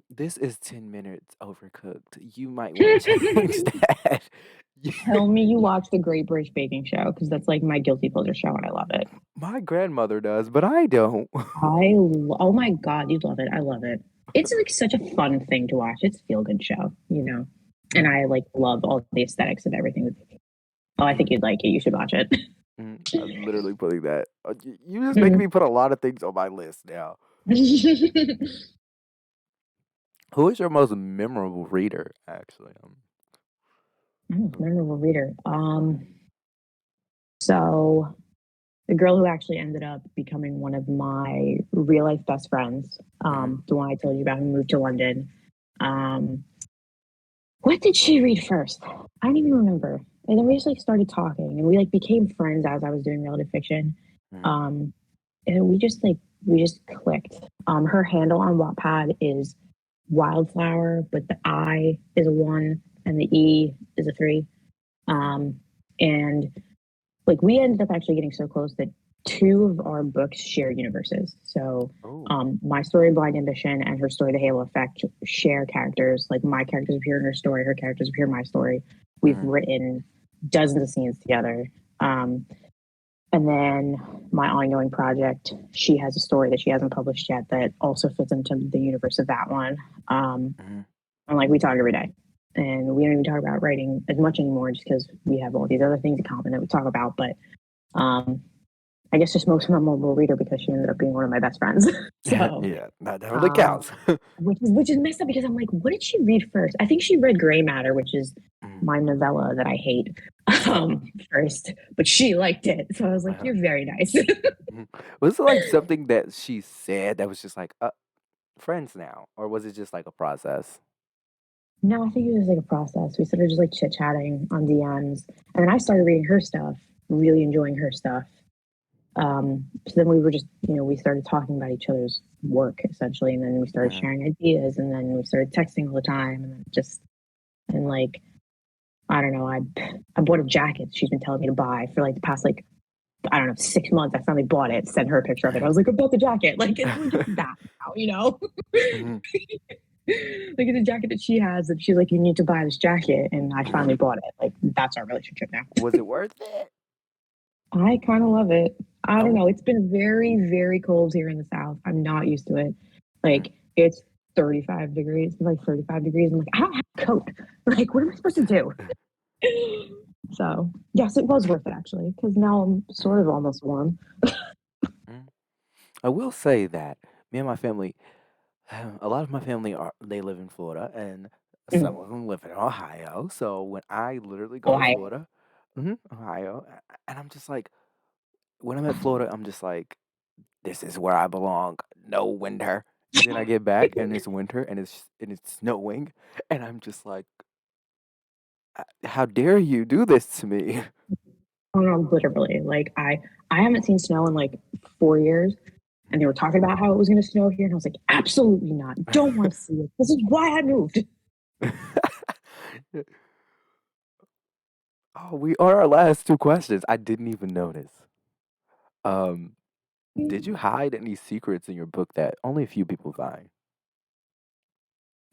this is 10 minutes overcooked. You might want to change that. Tell me you watch the Great British Baking Show because that's like my guilty pleasure show and I love it. My grandmother does, but I don't. Oh my God, you'd love it. I love it. It's like such a fun thing to watch. It's a feel good show, you know. And Mm, I like love all the aesthetics of everything. Oh, I mm, think you'd like it. You should watch it. I'm literally putting that. You just make Mhm. me put a lot of things on my list now. Who is your most memorable reader, actually? Memorable reader. So the girl who actually ended up becoming one of my real life best friends, Mhm, the one I told you about who moved to London. Um, what did she read first? I don't even remember. And then we just like started talking and we like became friends as I was doing relative fiction. mhm. Um, and we just clicked. Her handle on Wattpad is Wildflower, but the I is a one and the E is a three. Okay. Um, and like we ended up actually getting so close that two of our books share universes. So Oh. my story, Blind Ambition, and her story, The Halo Effect, share characters. Like my characters appear in her story, her characters appear in my story. We've Mhm, written dozens of scenes together. Um, and then my ongoing project, she has a story that she hasn't published yet that also fits into the universe of that one. Um, mhm. and like we talk every day. And we don't even talk about writing as much anymore just because we have all these other things in common that we talk about. But um, I guess just most memorable reader because she ended up being one of my best friends. So, Yeah, that definitely um, counts. which is messed up because I'm like, what did she read first? I think she read Gray Matter, which is Mhm. my novella that I hate Oh. first, but she liked it. So I was like, Uh-huh. you're very nice. Mhm. Was it like something that she said that was just like, friends now, or was it just like a process? No, I think it was like a process. We started just like chit chatting on DMs, and then I started reading her stuff, really enjoying her stuff. So then we were just, we started talking about each other's work essentially, and then we started Mhm. sharing ideas, and then we started texting all the time, and then just and like I don't know, I bought a jacket she's been telling me to buy for like the past like I don't know 6 months. I finally bought it, sent her a picture of it. I was like, I bought the jacket. Like it's like it's that now. Mhm. Like it's a jacket that she has, and she's like, you need to buy this jacket, and I finally bought it. Like that's our relationship now. Was it worth it? I kind of love it. I don't Oh. know. It's been very, very cold here in the South. I'm not used to it. Mhm. Like it's 35 degrees, like 35 degrees. I'm like, I don't have a coat. Like, what am I supposed to do? So yes, it was worth it actually, because now I'm sort Mhm. of almost warm. Mhm. I will say that me and my family, a lot of my family they live in Florida, and some Mm. of them live in Ohio. So when I literally go to Ohio. Florida, Ohio, and I'm just like, when I'm at Florida, I'm just like, this is where I belong. No winter. And then I get back and it's winter and it's snowing, and I'm just like, how dare you do this to me? Oh no, literally. Like I haven't seen snow in like 4 years, and they were talking about how it was going to snow here, and I was like, absolutely not. Don't want to see it. This is why I moved. Oh, we are our last two questions. I didn't even notice. Um, did you hide any secrets in your book that only a few people find?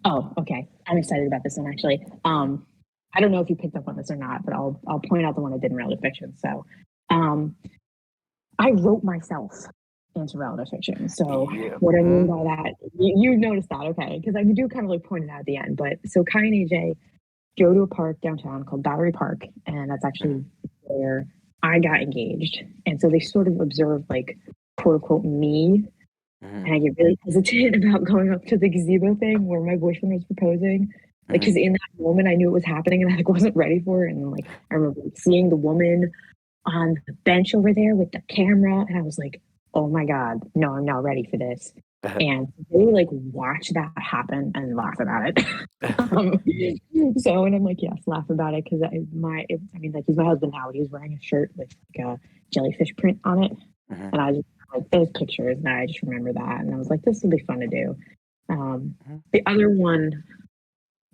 Oh, okay. I'm excited about this one actually. Mhm, I don't know if you picked up on this or not, but I'll point out the one I did in relative fiction. So, um, I wrote myself into relative fiction. So, yeah. what I mean Mhm, by that, you noticed that, okay? Because I do kind of like point it out at the end. But so Kai and AJ go to a park downtown called Battery Park, and that's mhm, actually where I got engaged. And so they sort of observed like quote unquote me, mhm, and I get really hesitant about going up to the gazebo thing where my boyfriend was proposing. Like, mhm. because in that moment I knew it was happening and I like wasn't ready for it. And like I remember seeing the woman on the bench over there with the camera, and I was like, "Oh my god, no, I'm not ready for this." And they like watch that happen and laugh about it. um, and I'm like, yes, laugh about it because I mean, like he's my husband now. He was wearing a shirt with like a jellyfish print on it, Mhm, and I just like those pictures, and I just remember that, and I was like, this will be fun to do. mhm, The other one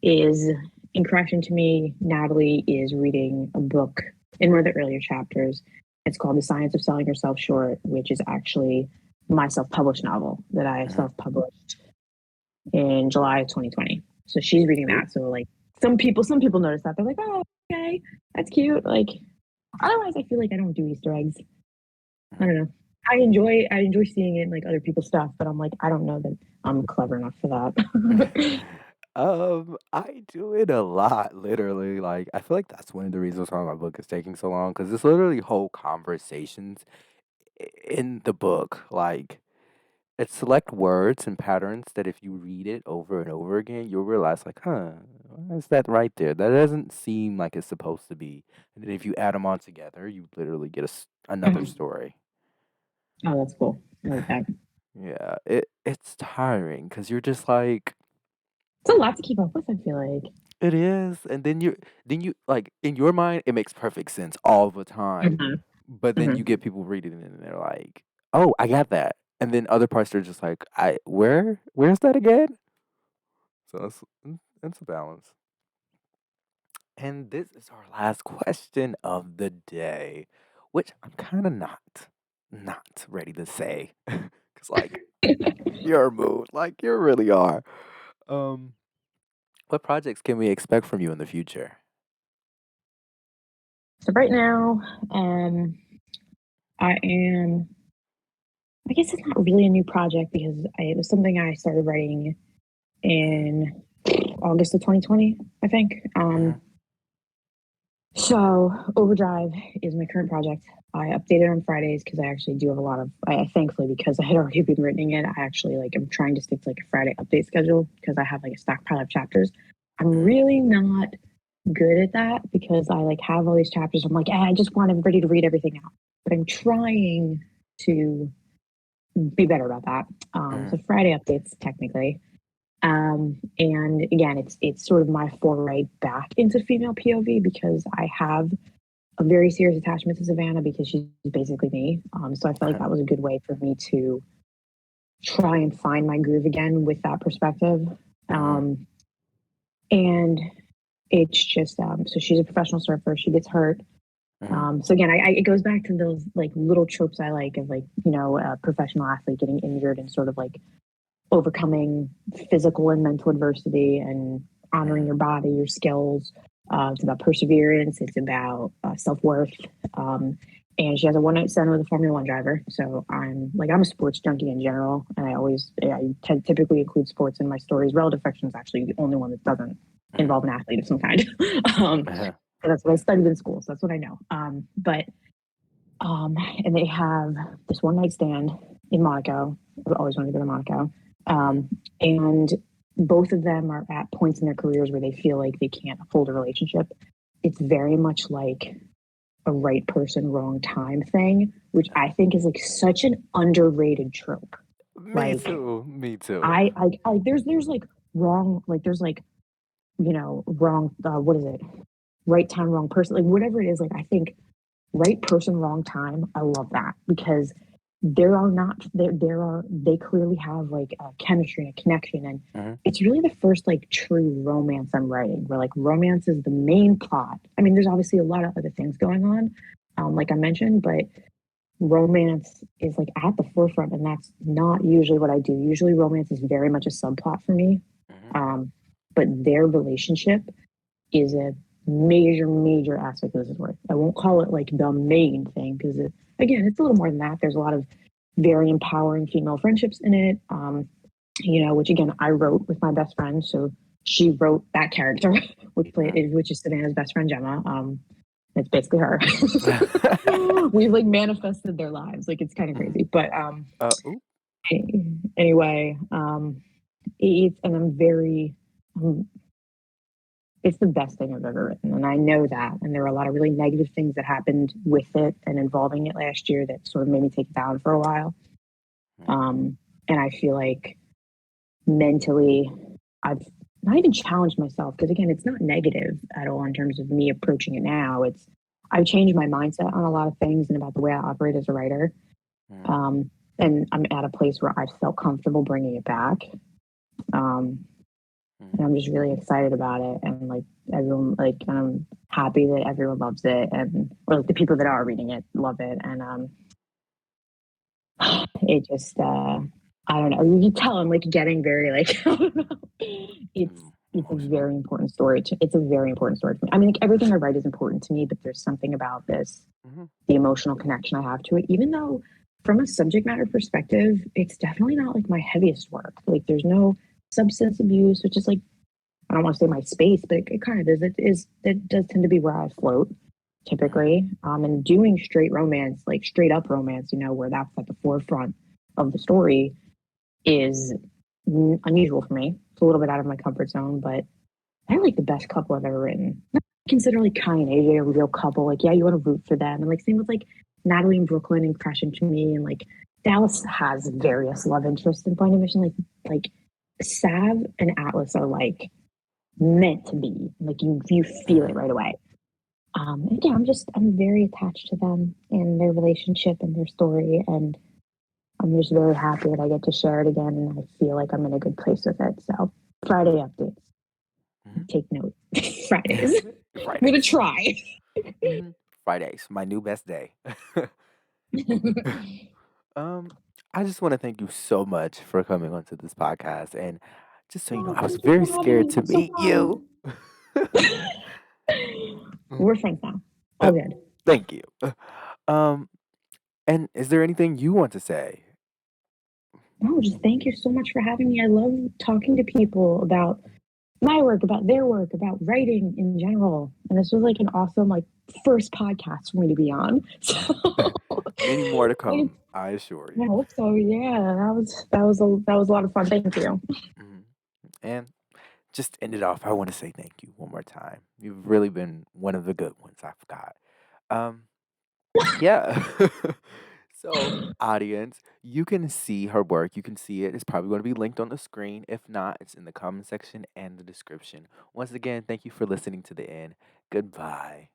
is in correction to me. Natalie is reading a book in one of the earlier chapters. It's called The Science of Selling Yourself Short, which is actually my self-published novel that I Mhm. self-published in July of 2020. So she's reading Ooh. that. So like some people notice that. They're like, oh, okay, that's cute. Like otherwise I feel like I don't do Easter eggs. I Mhm. don't know. I enjoy seeing it in like other people's stuff, but I'm like, I don't know that I'm clever enough for that. I do it a lot, literally. Like, I feel like that's one of the reasons why my book is taking so long, because it's literally whole conversations in the book. Like, it's select words and patterns that if you read it over and over again, you'll realize, like, huh, why is that right there? That doesn't seem like it's supposed to be. And then if you add them all together, you literally get another story. Oh, that's cool. I like that. Yeah, it's tiring because you're just like, It's a lot to keep up with, I feel like. it is, and then you like in your mind it makes perfect sense all the time, Mhm, but then you mhm. get people reading it and they're like, "Oh, I got that," and then other parts are just like, "I where's that again?" So it's a balance. And this is our last question of the day, which I'm kind of not ready to say, because like your mood, like you really are. Um, what projects can we expect from you in the future? So right now, um, I am I guess it's not really a new project because it was something I started writing Mhm, in August of 2020, I think. mhm, So Overdrive is my current project. I update it on Fridays because I actually do have a lot of. Thankfully, because I had already been writing it, I actually like I'm trying to stick to like a Friday update schedule because I have like a stockpile of chapters. I'm mhm, really not good at that because I like have all these chapters. I'm like, I just want everybody to read everything out, but I'm trying to be better about that. mhm, So Friday updates technically. And again, it's sort of my foray back into female POV because I have a very serious attachment to Savannah because she's basically me. So I felt like uh-huh, that was a good way for me to try and find my groove again with that perspective. mhm, Um, and it's just so she's a professional surfer. She gets hurt. mhm, So again, it goes back to those like little tropes I like of like a professional athlete getting injured and sort of like overcoming physical and mental adversity and honoring mhm, your body, your skills. It's about perseverance. It's about self worth. Um, and she has a one night stand with a Formula One driver. So I'm a sports junkie in general, and I typically include sports in my stories. Relative affection is actually the only one that doesn't mhm, involve an athlete of some kind. um, uh-huh, that's what I studied in school, so that's what I know. But and they have this one night stand in Monaco. I've always wanted to go to Monaco. mhm, And both of them are at points in their careers where they feel like they can't hold a relationship. It's very much like a right person, wrong time thing, which I uh-huh. think is like such an underrated trope. Me Like too, me too. there's like wrong, like there's like, wrong, what is it? Right time, wrong person, like whatever it is. Like I think right person, wrong time. I love that because there are not there are they clearly have like a chemistry and a connection, and Mhm, it's really the first like true romance I'm writing where like romance is the main plot. I mean, there's obviously a lot of other things going on, like I mentioned, but romance is like at the forefront, and that's not usually what I do. Usually, romance is very much a subplot for me, mhm, um, but their relationship is a major aspect of this work. I won't call it like the main thing because again, it's a little more than that. There's a lot of very empowering female friendships in it. Which again I wrote with my best friend, so she wrote that character, mhm. which is Savannah's best friend Gemma. It's basically her. We've like manifested their lives, like it's kind of Mhm. crazy. But Ooh, anyway, it's and I'm very it's the best thing I've ever written. And I know that. And there were a lot of really negative things that happened with it and involving it last year that sort of made me take it down for a while. mhm, Um, and I feel like mentally, I've not even challenged myself because, again, it's not negative at all in terms of me approaching it now. I've changed my mindset on a lot of things and about the way I operate as a writer. mhm, Um, and I'm at a place where I felt comfortable bringing it back. Um, And Mhm. I'm just really excited about it. And like everyone, like I'm happy that everyone loves it, and or like the people that are reading it love it. And it just I don't know. You can tell I'm like getting very like I don't know. It's a Emotional. very important story. It's a very important story to me. I mean, like everything I write is important to me, but there's something about this, Mhm. the emotional connection I have to it. Even though, from a subject matter perspective, it's definitely not like my heaviest work. Like there's no substance abuse, which is like I don't want to say my space, but it kind of is. It does tend to be where I float Mhm. typically. And doing straight romance, like straight up romance, where that's at the forefront of the story, is unusual for me. It's a little bit out of my comfort zone, but they're like the best couple I've ever written. I consider like Kai and AJ a real couple. Like, yeah, you want to root for them, and like same with like Natalie and Brooklyn and Crush into Me, and like Dallas has various love interests in Finding Mission. Like Sav and Atlas are like meant to be. Like you feel it Mhm. right away. And yeah, I'm very attached to them and their relationship and their story, and I'm just very happy that I get to share it again, and I feel like I'm in a good place with it. So Friday updates, Mhm. take note. Fridays with a Fridays. try. Mhm. Fridays, my new best day. Um, I just want to thank you so much for coming onto this podcast. And just so you know, Oh, I was thank you very for having scared me. to I'm so meet you. kind. We're friends now. Uh, All good. Thank you. Um, and is there anything you want to say? No, just thank you so much for having me. I love talking to people about my work, about their work, about writing in general. And this was like an awesome like first podcast for me to be on. So Many more to I, come, I assure I you. hope so. Yeah, that was a lot of fun. Thank you. Mhm. And just to end it off, I want to say thank you one more time. You've really been one of the good ones I've got. Um, yeah. So, audience, you can see her work. You can see it. It's probably going to be linked on the screen. If not, it's in the comment section and the description. Once again, thank you for listening to the end. Goodbye.